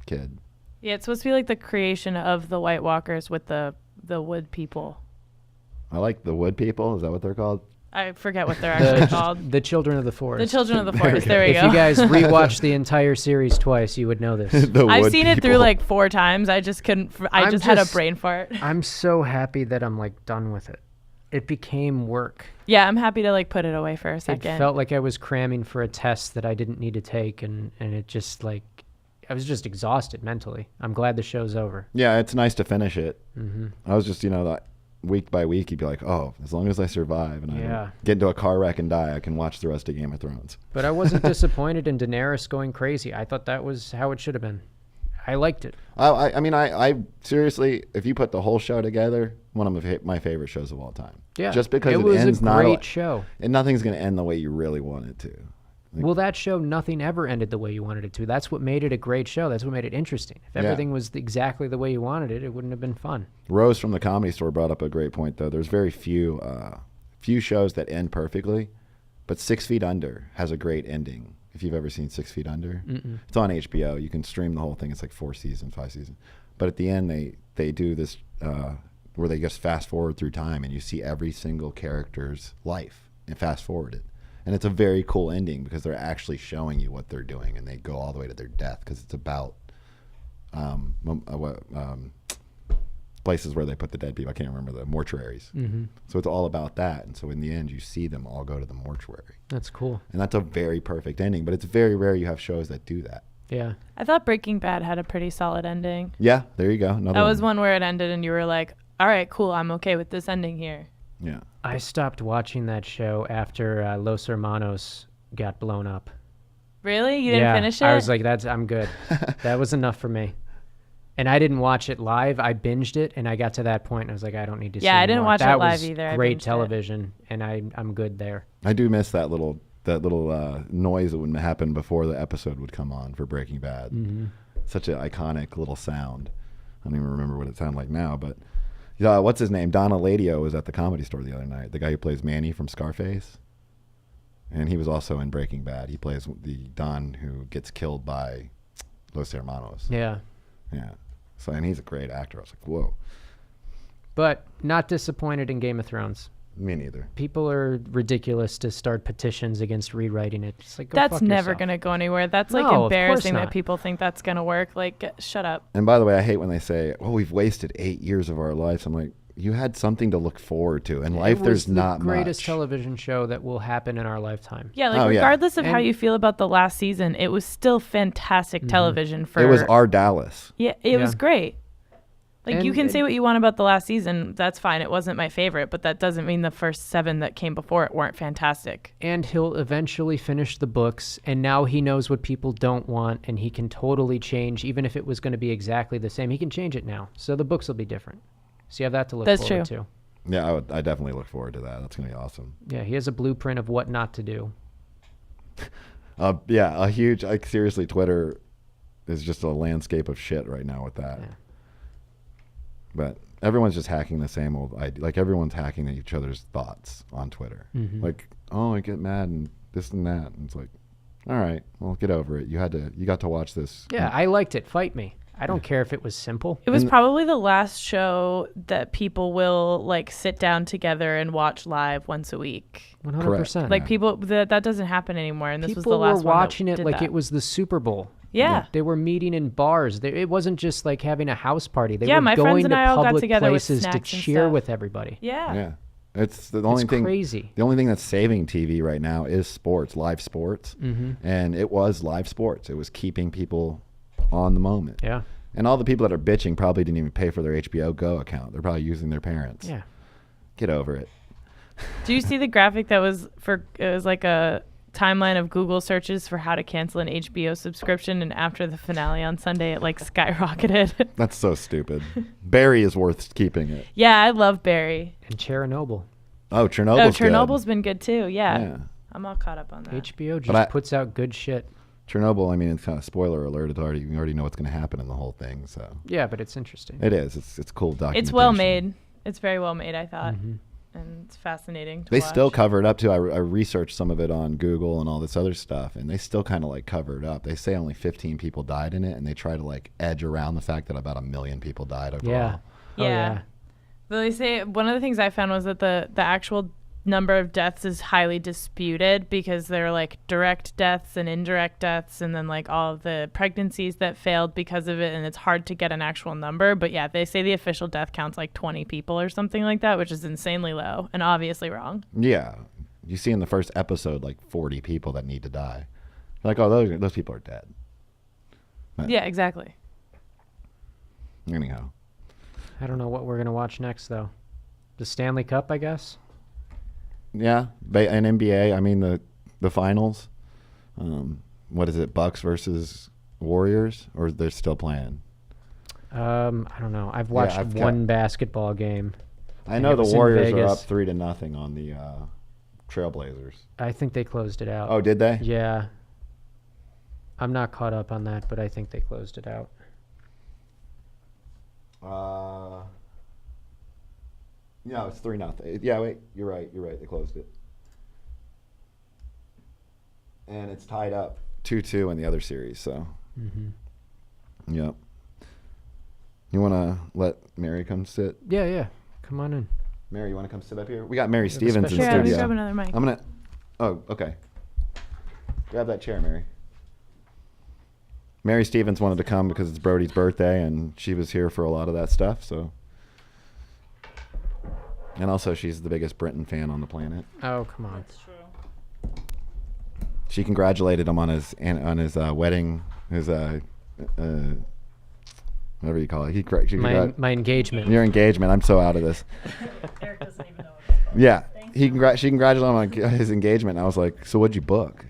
kid. Yeah, it's supposed to be like the creation of the White Walkers with the wood people. I like the wood people. Is that what they're called? I forget what they're actually called. The Children of the Forest. The Children of the Forest. There we If go. you guys rewatch the entire series twice, you would know this. The I've wood seen it through people. like 4 times. I just couldn't. I I'm just had a just- brain fart. I'm so happy that I'm like done with it. It became work. Yeah, I'm happy to like put it away for a It second. felt like I was cramming for a test that I didn't need to take, and it just like I was just exhausted mentally. I'm glad the show's over. Yeah, it's nice to finish it. Mm-hmm. I was just, that week by week, you'd be like, oh, as long as I survive and I Yeah. don't get into a car wreck and die, I can watch the rest of Game of Thrones. But I wasn't disappointed in Daenerys going crazy. I thought that was how it should have been. I liked it. I mean, I seriously, if you put the whole show together, one of my favorite shows of all time. Yeah, Just because it it was ends a not great show. and nothing's going to end the way you really want it to. Well, that show, nothing ever ended the way you wanted it to. That's what made it a great show. That's what made it interesting. If Yeah. everything was exactly the way you wanted it, it wouldn't have been fun. Rose from the Comedy Store brought up a great point, though. There's very few shows that end perfectly, but 6 Feet Under has a great ending. If you've ever seen 6 Feet Under, it's on HBO. You can stream the whole thing. It's like 4 seasons, 5 seasons. But at the end, they do this where they just fast forward through time, and you see every single character's life and fast forward it. And it's a very cool ending because they're actually showing you what they're doing, and they go all the way to their death because it's about places where they put the dead people. I can't remember the mortuaries. Mm-hmm. So it's all about that. And so in the end, you see them all go to the mortuary. That's cool. And that's a very perfect ending. But it's very rare you have shows that do that. Yeah. I thought Breaking Bad had a pretty solid ending. Yeah, there you go. Another That was one where it ended and you were like, all right, cool, I'm okay with this ending here. Yeah. I stopped watching that show after Los Hermanos got blown up. Really? You didn't finish it? I was like, I'm good. That was enough for me. And I didn't watch it live. I binged it, and I got to that point, and I was like, I don't need to see Yeah, I didn't more. watch it That live was either. I great binged it. television, and I'm good there. I do miss that little noise that would happen before the episode would come on for Breaking Bad. Mm-hmm. Such an iconic little sound. I don't even remember what it sounded like now, but what's his name? Don Eladio was at the Comedy Store the other night. The guy who plays Manny from Scarface. And he was also in Breaking Bad. He plays the Don who gets killed by Los Hermanos. Yeah. Yeah. So, and he's a great actor. I was like, whoa. But not disappointed in Game of Thrones. Me neither. People are ridiculous to start petitions against rewriting it. Just like, go That's fuck never yourself. going to go anywhere. That's like No, of course embarrassing that not. people think that's going to work. Like, shut up. And by the way, I hate when they say, "Oh, we've wasted 8 years of our lives." I'm like, you had something to look forward to. In life, It was there's the not greatest much. television show that will happen in our lifetime. Yeah, like Oh, yeah. regardless of how And- you feel about the last season, it was still fantastic television for It was our Dallas. Yeah, it was Yeah. great. Like you And can it- say what you want about the last season. That's fine. It wasn't my favorite, but that doesn't mean the first 7 that came before it weren't fantastic. And he'll eventually finish the books, and now he knows what people don't want, and he can totally change, even if it was going to be exactly the same. He can change it now, so the books will be different. So you have that to look That's forward true. to. Yeah, I definitely look forward to that. That's gonna be awesome. Yeah, he has a blueprint of what not to do. Yeah, a huge. Like seriously, Twitter is just a landscape of shit right now with that. Yeah. But everyone's just hacking the same old idea. Like everyone's hacking each other's thoughts on Twitter. Mhm. Like, oh, I get mad and this and that. And it's like, all right, well, get over it. You got to watch this. Yeah, I liked it. Fight me. I don't care if it was simple. It was And- probably the last show that people will like sit down together and watch live once a week. 100%. Like people that doesn't happen anymore, and this People was the last were one that watching it did like that. it was the Super Bowl. Yeah. They were meeting in bars. It wasn't just like having a house party. They Yeah, were my friends going and to I all got public together with places to snacks and cheer stuff. with everybody. Yeah. Yeah, it's the only It's thing. crazy. The only thing that's saving TV right now is sports, live sports, Mm-hmm. and it was live sports. It was keeping people on the moment. Yeah. And all the people that are bitching probably didn't even pay for their HBO Go account. They're probably using their parents. Yeah. Get over it. Do you see the graphic that was it was like a timeline of Google searches for how to cancel an HBO subscription, and after the finale on Sunday, it like skyrocketed. That's so stupid. Barry is worth keeping it. Yeah, I love Barry. And Chernobyl. Oh, Chernobyl's good. Chernobyl's been good too. Yeah. Yeah. I'm all caught up on that. HBO just puts out good shit. Chernobyl, I mean, it's kind of spoiler alert. You already know what's going to happen in the whole thing. So Yeah, but it's interesting. it is. It's cool documentation. It's well made. It's very well made, I thought. And it's fascinating to They watch. still cover it up too. I researched some of it on Google and all this other stuff, and they still kind of like cover it up. They say only 15 people died in it, and they try to like edge around the fact that about 1 million people died overall. Yeah. Yeah. Oh, yeah. But they say one of the things I found was that the actual number of deaths is highly disputed because there are like direct deaths and indirect deaths, and then like all of the pregnancies that failed because of it, and it's hard to get an actual number. But yeah, they say the official death count's like 20 people or something like that, which is insanely low and obviously wrong. Yeah. You see in the first episode like 40 people that need to die. Like, oh, those people are dead. But Yeah, exactly. anyhow. I don't know what we're going to watch next, though. The Stanley Cup, I guess? Yeah, and NBA. I mean the finals. What is it? Bucs versus Warriors, or they're still playing? I don't know. I've watched one basketball game. I know it the was in Warriors are Vegas. up 3-0 on the Trailblazers. I think they closed it out. Oh, did they? Yeah. I'm not caught up on that, but I think they closed it out. No, it's 3-0. Yeah, wait, you're right. They closed it, and it's tied up 2-2 in the other series. So, Yep. You want to let Mary come sit? Yeah. Come on in. Mary, you want to come sit up here? We got Mary have a Stevens in special- Sure, studio. let me grab another mic. I'm gonna. Oh, okay. Grab that chair, Mary. Mary Stevens wanted to come because it's Brody's birthday, and she was here for a lot of that stuff. So, and also she's the biggest Brenton fan on the planet. Oh, come on. That's true. She congratulated him on his wedding, his whatever you call it. My engagement. Your engagement. I'm so out of this. Eric doesn't even know what it's called. Yeah, Thank she congratulated him on his engagement. And I was like, so what'd you book?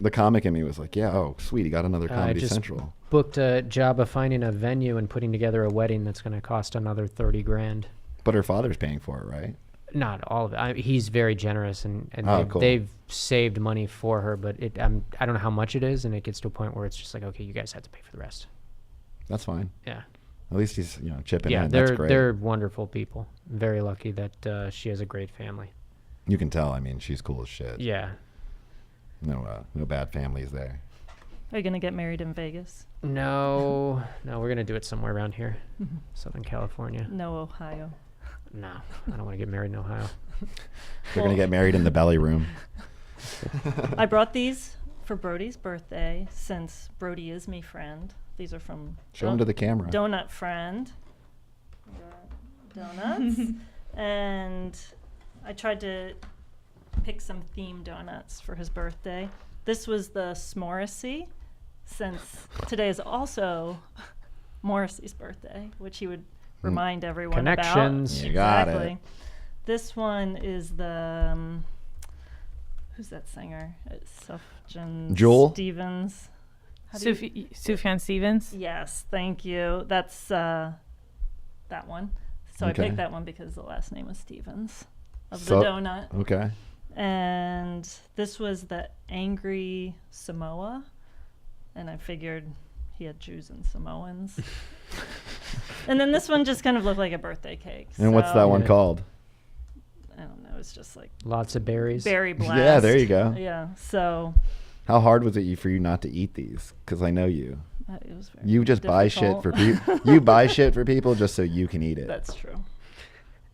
The comic in me was like, yeah, oh, sweet, he got another Comedy just Central. Booked a job of finding a venue and putting together a wedding that's going to cost another $30,000. But her father's paying for it, right? Not all of it. He's very generous, and Cool. they've saved money for her, but I don't know how much it is, and it gets to a point where it's just like, okay, you guys have to pay for the rest. That's fine. Yeah. At least he's chipping Yeah, in. That's great. they're wonderful people. Very lucky that she has a great family. You can tell. I mean, she's cool as shit. Yeah. No bad families there. Are you going to get married in Vegas? No, we're going to do it somewhere around here. Southern California. No, Ohio. No, I don't want to get married in Ohio. They're going to get married in the belly room. I brought these for Brody's birthday since Brody is me friend. These are from Show them to the camera. Donut Friend. Donuts. And I tried to pick some themed donuts for his birthday. This was the S'morrissey, since today is also Morrissey's birthday, which he would remind everyone Connections. about. You got it. Exactly. This one is the who's that singer? It's Sufjan Jewel? Stevens. How do you- Sufjan Stevens. Yes, thank you. That's that one. So Okay. I picked that one because the last name was Stevens of So- the donut. Okay. And this was the Angry Samoa. And I figured he had Jews and Samoans. And then this one just kind of looked like a birthday cake. And what's that one Yeah. called? I don't know. It's just like Lots of berries. berry blast. Yeah, there you go. Yeah. So How hard was it for you not to eat these? Because I know you. it was very You just buy shit for difficult. people. You buy shit for people just so you can eat it. That's true.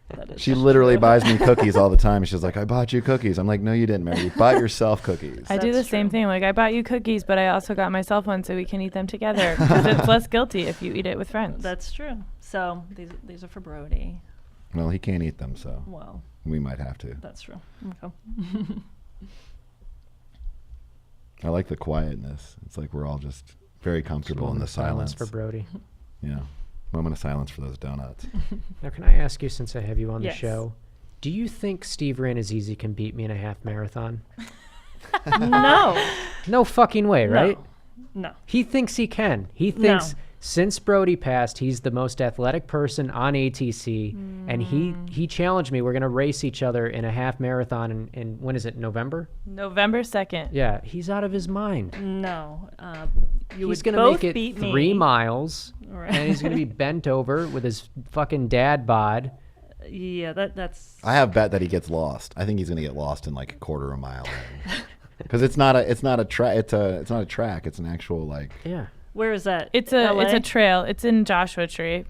That is She just literally true. buys me cookies all the time. She's like, I bought you cookies. I'm like, no, you didn't, Mary. You bought yourself cookies. I do the That's same true. thing. Like, I bought you cookies, but I also got myself one so we can eat them together. Because it's less guilty if you eat it with friends. That's true. So these are for Brody. Well, he can't eat them, so Well, we might have to. that's true. Okay. I like the quietness. It's like we're all just very comfortable in the silence. for Brody. Yeah. Moment of silence for those donuts. Now, can I ask you, since I have you on Yes. the show, Do you think Steve Rannazzisi can beat me in a half marathon? No. No fucking way, right? No. He thinks he can. He thinks since Brody passed, he's the most athletic person on ATC, and he challenged me. We're going to race each other in a half marathon in when is it, November? November 2nd. Yeah, he's out of his mind. No. He's going to make it 3 miles, and he's going to be bent over with his fucking dad bod. Yeah, that's. I have bet that he gets lost. I think he's gonna get lost in like a quarter of a mile. Because it's not a track. It's not a track. It's an actual like. Yeah. Where is that? It's a trail. It's in Joshua Tree,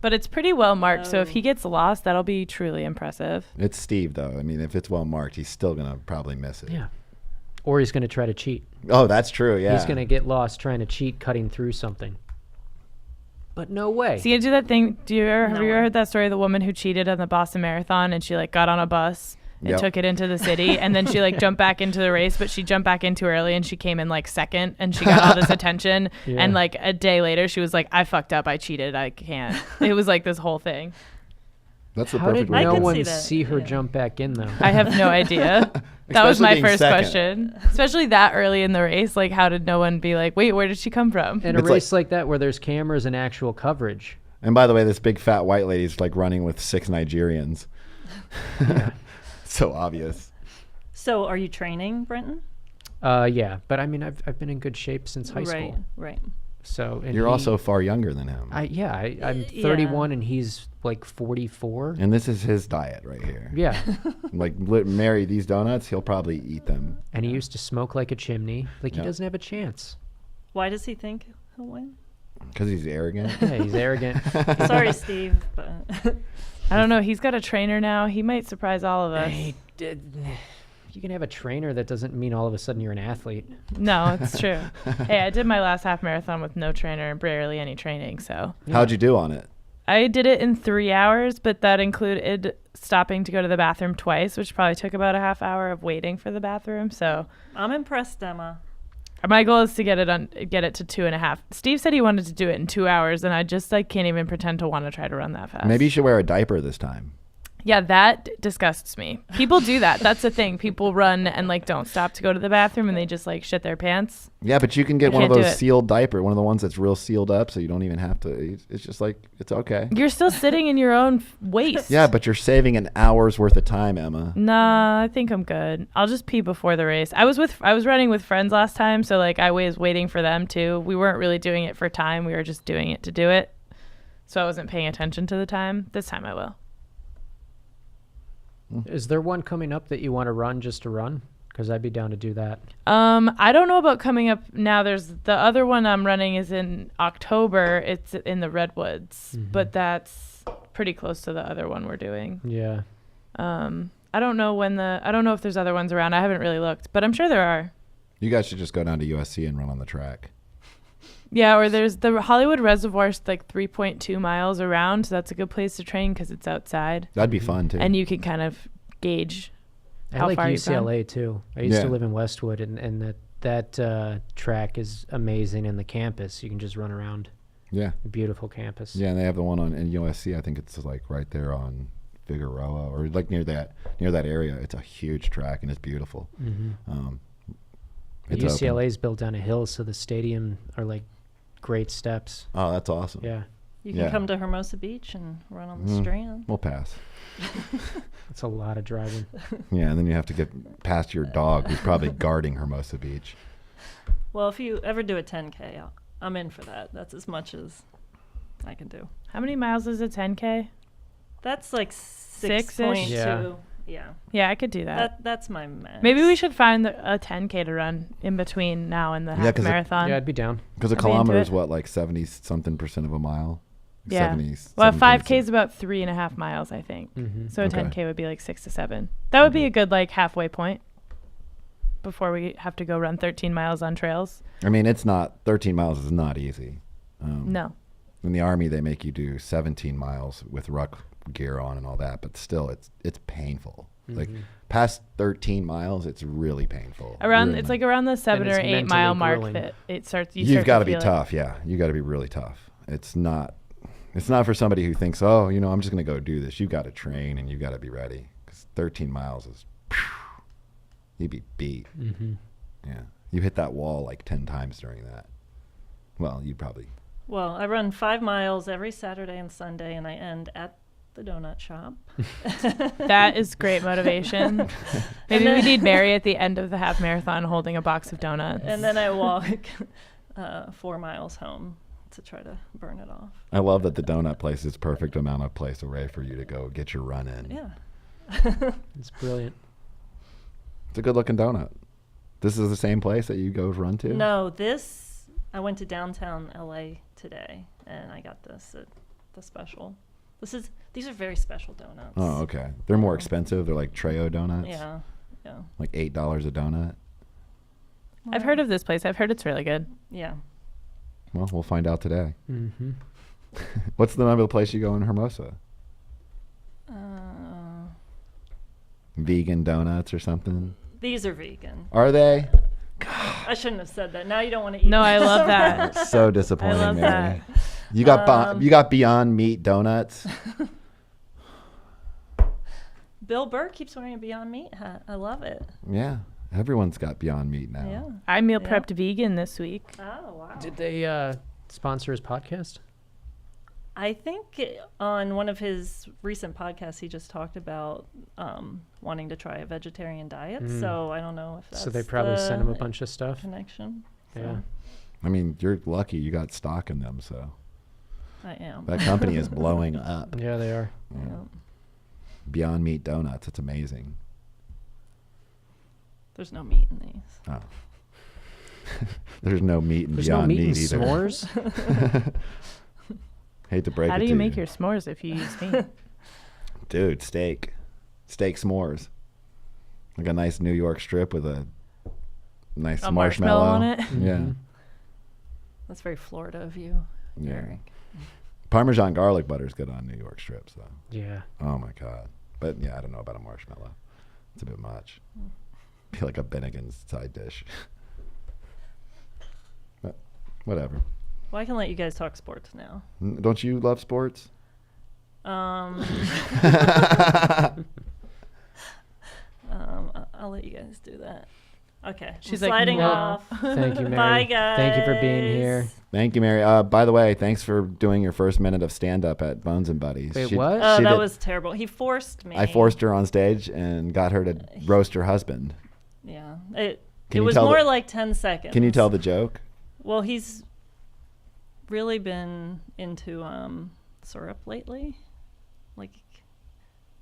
but it's pretty well marked. So if he gets lost, that'll be truly impressive. It's Steve though. I mean, if it's well marked, he's still gonna probably miss it. Yeah. Or he's gonna try to cheat. Oh, that's true. Yeah. He's gonna get lost trying to cheat, cutting through something. But no way. So you do that thing. Have you ever heard that story of the woman who cheated on the Boston Marathon and she like got on a bus and took it into the city and then she like jumped back into the race, but she jumped back in too early and she came in like second and she got all this attention. And like a day later she was like, I fucked up. I cheated. I can't. It was like this whole thing. That's the How perfect did way. no I can one see that, see her jump back in though? I have no idea. That was Especially my being first second. question. Especially that early in the race. Like, how did no one be like, wait, where did she come from? In a It's race like that where there's cameras and actual coverage. And by the way, this big fat white lady's like running with 6 Nigerians. So obvious. So are you training, Brenton? Yeah, but I mean, I've been in good shape since high school. Right. So and You're also far younger than him. I'm 31 and he's like 44. And this is his diet right here. Yeah, Like Mary, these donuts, he'll probably eat them. and he used to smoke like a chimney. Like he doesn't have a chance. Why does he think he'll win? Because he's arrogant. Yeah, he's arrogant. Sorry, Steve, but I don't know. He's got a trainer now. He might surprise all of us. You can have a trainer. That doesn't mean all of a sudden you're an athlete. No, it's true. Hey, I did my last half marathon with no trainer and barely any training. So How'd you do on it? I did it in 3 hours, but that included stopping to go to the bathroom twice, which probably took about a half hour of waiting for the bathroom. So I'm impressed, Emma. my goal is to get it to 2.5. Steve said he wanted to do it in 2 hours, and I just like can't even pretend to want to try to run that fast. Maybe you should wear a diaper this time. Yeah, that disgusts me. People do that. That's the thing. People run and like don't stop to go to the bathroom and they just like shit their pants. Yeah, but you can get I one of can't do those it. sealed diaper, one of the ones that's real sealed up, so you don't even have to. It's just like, it's okay. You're still sitting in your own waste. Yeah, but you're saving an hour's worth of time, Emma. Nah, I think I'm good. I'll just pee before the race. I was running with friends last time, so like I was waiting for them too. We weren't really doing it for time. We were just doing it to do it. So I wasn't paying attention to the time. This time I will. Is there one coming up that you want to run just to run? Because I'd be down to do that. I don't know about coming up now. There's the other one I'm running is in October. It's in the Redwoods, but that's pretty close to the other one we're doing. Yeah. I don't know if there's other ones around. I haven't really looked, but I'm sure there are. You guys should just go down to USC and run on the track. Yeah, or there's the Hollywood Reservoir's like 3.2 miles around, so that's a good place to train because it's outside. That'd be fun, too. And you can kind of gauge I how like far you've gone. UCLA too. I used to Yeah. live in Westwood, and that track is amazing. And the campus, you can just run around. Yeah. Beautiful campus. Yeah, and they have the one in USC. I think it's like right there on Figueroa or like near that area. It's a huge track and it's beautiful. It's UCLA open. is built on a hill, so the stadium are like great steps. Oh, that's awesome. Yeah, You can Yeah. come to Hermosa Beach and run on the Strand. We'll pass. it's a lot of driving. Yeah, and then you have to get past your dog who's probably guarding Hermosa Beach. Well, if you ever do a 10K, I'm in for that. That's as much as I can do. How many miles is a 10K? That's like 6-ish? 6.2. Yeah. Yeah. Yeah, I could do that. That's my max. Maybe we should find a 10K to run in between now and the half 'cause marathon. Yeah, I'd be down. Because a I'd be into kilometer is it. what, like 70-something% of a mile? Yeah. 70, Well, a 5K 7%. is about 3.5 miles, I think. So a Okay. 10K would be like 6 to 7. That would be a good like halfway point before we have to go run 13 miles on trails. I mean, it's not, 13 miles is not easy. No. In the Army, they make you do 17 miles with ruck gear on and all that, but still, it's painful. Like, past 13 miles, it's really painful. It's like around the 7 or it's 8 mile mentally mark grueling. that it starts. You've got to be feel it. tough, yeah. You got to be really tough. It's not for somebody who thinks, oh, I'm just going to go do this. You got to train and you got to be ready. 'Cause 13 miles is, you'd be beat. Mm-hmm. Yeah. You hit that wall like 10 times during that. Well, you'd probably. Well, I run 5 miles every Saturday and Sunday, and I end at the donut shop. That is great motivation. Maybe we need Mary at the end of the half marathon holding a box of donuts. And then I walk 4 miles home to try to burn it off. I love that the donut place is perfect amount of place away for you to go get your run in. Yeah. It's brilliant. It's a good looking donut. This is the same place that you go run to? No, I went to downtown LA today, and I got this at the special. These are very special donuts. Oh, okay. They're more expensive. They're like Treo donuts. Yeah. Like $8 a donut. I've heard of this place. I've heard it's really good. Yeah. Well, we'll find out today. Mm-hmm. What's the name of the place you go in Hermosa? Vegan donuts or something? These are vegan. Are they? I shouldn't have said that. Now you don't want to eat. No, I love that. So disappointing, I love Mary. that. You got Beyond Meat donuts. Bill Burr keeps wearing a Beyond Meat hat. I love it. Yeah, everyone's got Beyond Meat now. Yeah. I meal prepped vegan this week. Oh, wow. Did they sponsor his podcast? I think on one of his recent podcasts, he just talked about wanting to try a vegetarian diet. So I don't know if that's so they probably sent him a bunch of stuff. Connection. Yeah. I mean, you're lucky you got stock in them, so. I am. That company is blowing up. Yeah, they are. Yeah. Beyond Meat donuts. It's amazing. There's no meat in these. Oh. There's no meat in There's Beyond no meat in either. s'mores. Hate to break it How to do you make your s'mores if you use meat? Dude, steak s'mores. Like a nice New York strip with a nice marshmallow on it? Yeah. Mhm. That's very Florida of you, Yeah. Eric. Parmesan garlic butter is good on New York strips, though. Yeah. Oh my god. But yeah, I don't know about a marshmallow. It's a bit much. Be like a Bennigan's side dish. But whatever. Well, I can let you guys talk sports now. Don't you love sports? I'll let you guys do that. Okay. She's I'm like, sliding no. off. Thank you, Mary. Bye, guys. Thank you for being here. Thank you, Mary. By the way, thanks for doing your first minute of stand-up at Bones and Buddies. Wait, what? Oh, she that did- was terrible. He forced me. I forced her on stage and got her to roast her husband. Yeah. It Can you was tell more the- like 10 seconds. Can you tell the joke? Well, he's really been into syrup lately. Like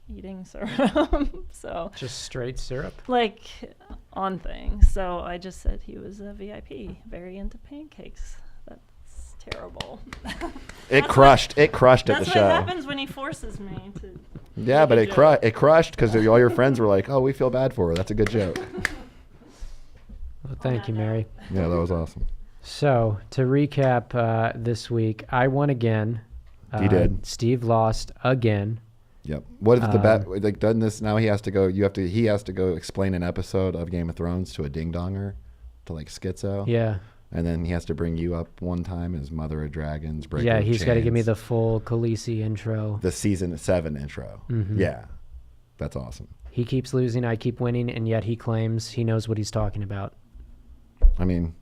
eating syrup. So Just straight syrup? like on things. So I just said he was a VIP, very into pancakes. That's terrible. It crushed at the That's what show. happens when he forces me to. Yeah, but make a joke. it crushed because all your friends were like, "Oh, we feel bad for her. That's a good joke." Well, thank you, Mary. Yeah, that was awesome. So, to recap this week, I won again. You did. Steve lost again. Yep. What if the bet like done this now? He has to go. He has to go explain an episode of Game of Thrones to a ding donger, to like Schizo. Yeah. And then he has to bring you up one time as Mother of Dragons. Breaker Yeah, of he's got to give me Chains. the full Khaleesi intro. the season 7 intro. Mhm. Yeah, that's awesome. He keeps losing, I keep winning, and yet he claims he knows what he's talking about. I mean,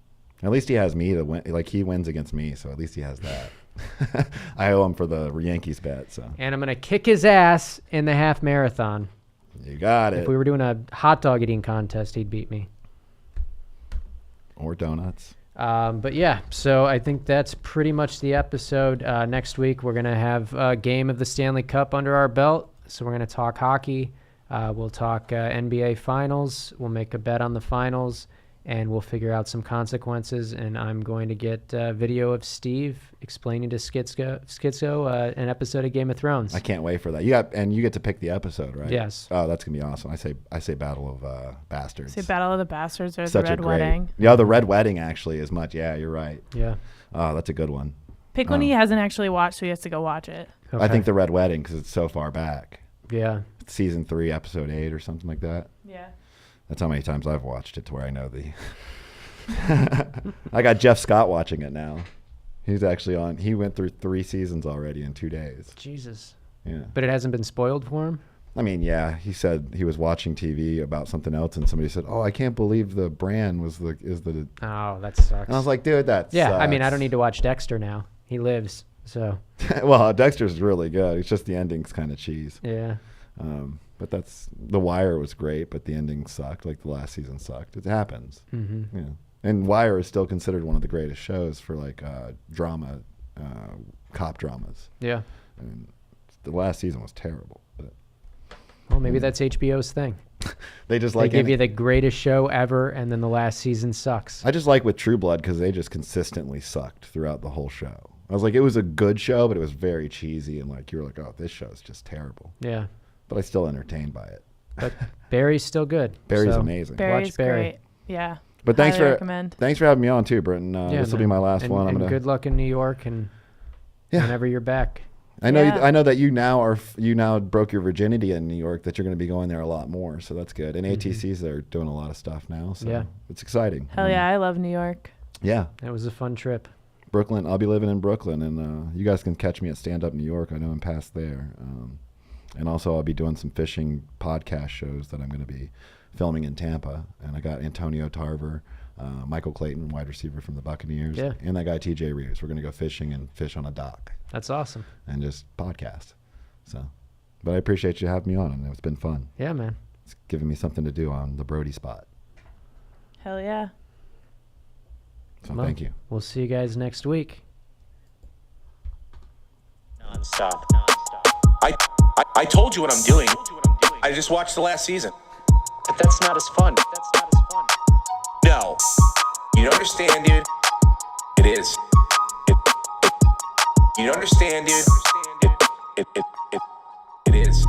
at least he has me to win. Like he wins against me, so at least he has that. I owe him for the Yankees bet. So And I'm going to kick his ass in the half marathon. you got it. If we were doing a hot dog eating contest, he'd beat me. Or donuts. But yeah, so I think that's pretty much the episode. Next week, we're going to have a game of the Stanley Cup under our belt. So we're going to talk hockey. We'll talk NBA finals. We'll make a bet on the finals, and we'll figure out some consequences. And I'm going to get video of Steve explaining to Schizo an episode of Game of Thrones. I can't wait for that. You get to pick the episode, right? Yes. Oh, that's gonna be awesome. I say Battle of Bastards. Say Battle of the Bastards or Such the Red a great. Wedding. Yeah, the Red Wedding actually is much. Yeah, you're right. Yeah. Oh, that's a good one. Pick one he hasn't actually watched, so he has to go watch it. Okay. I think the Red Wedding because it's so far back. Yeah. It's season 3, episode 8, or something like that. Yeah. That's how many times I've watched it to where I know the. I got Jeff Scott watching it now. He's actually on. He went through 3 seasons already in 2 days. Jesus. Yeah. But it hasn't been spoiled for him? I mean, yeah, he said he was watching TV about something else, and somebody said, "Oh, I can't believe the brand is the." Oh, that sucks. And I was like, "Dude, that yeah, sucks." I mean, I don't need to watch Dexter now. He lives, so. Well, Dexter's really good. It's just the ending's kind of cheese. Yeah. But The Wire was great, but the ending sucked. Like the last season sucked. It happens. Mm-hmm. Yeah. And Wire is still considered one of the greatest shows for like drama, cop dramas. Yeah. I mean, the last season was terrible. But Well, maybe that's HBO's thing. they just They like give you the greatest show ever, and then the last season sucks. I just like with True Blood because they just consistently sucked throughout the whole show. I was like, it was a good show, but it was very cheesy, and like you were like, oh, this show's just terrible. Yeah. But I still entertained by it. But Barry's still good. Barry's so amazing. Barry's watch Barry. great. Yeah. But thanks Highly for recommend. thanks for having me on too, Britton. Yeah, This will be man. my last and, one. I'm and gonna. good luck in New York, and Yeah. whenever you're back. I know. Yeah. I know that you now broke your virginity in New York. That you're going to be going there a lot more. So that's good. And ATC's there doing a lot of stuff now. So Yeah. it's exciting. Hell yeah, I love New York. Yeah. That was a fun trip. Brooklyn. I'll be living in Brooklyn, and you guys can catch me at Stand Up New York. I know I'm past there. And also I'll be doing some fishing podcast shows that I'm going to be filming in Tampa. And I got Antonio Tarver, Michael Clayton, wide receiver from the Buccaneers, Yeah. and that guy TJ Rives. We're going to go fishing and fish on a dock That's awesome. and just podcast. So, but I appreciate you having me on, and it's been fun. Yeah, man. It's giving me something to do on the Brody spot. Hell yeah. So Well, thank you. We'll see you guys next week. Non-stop. I told you what I'm doing. I just watched the last season. But that's not as fun. No. You don't understand, dude. It is. You don't understand, dude. It is.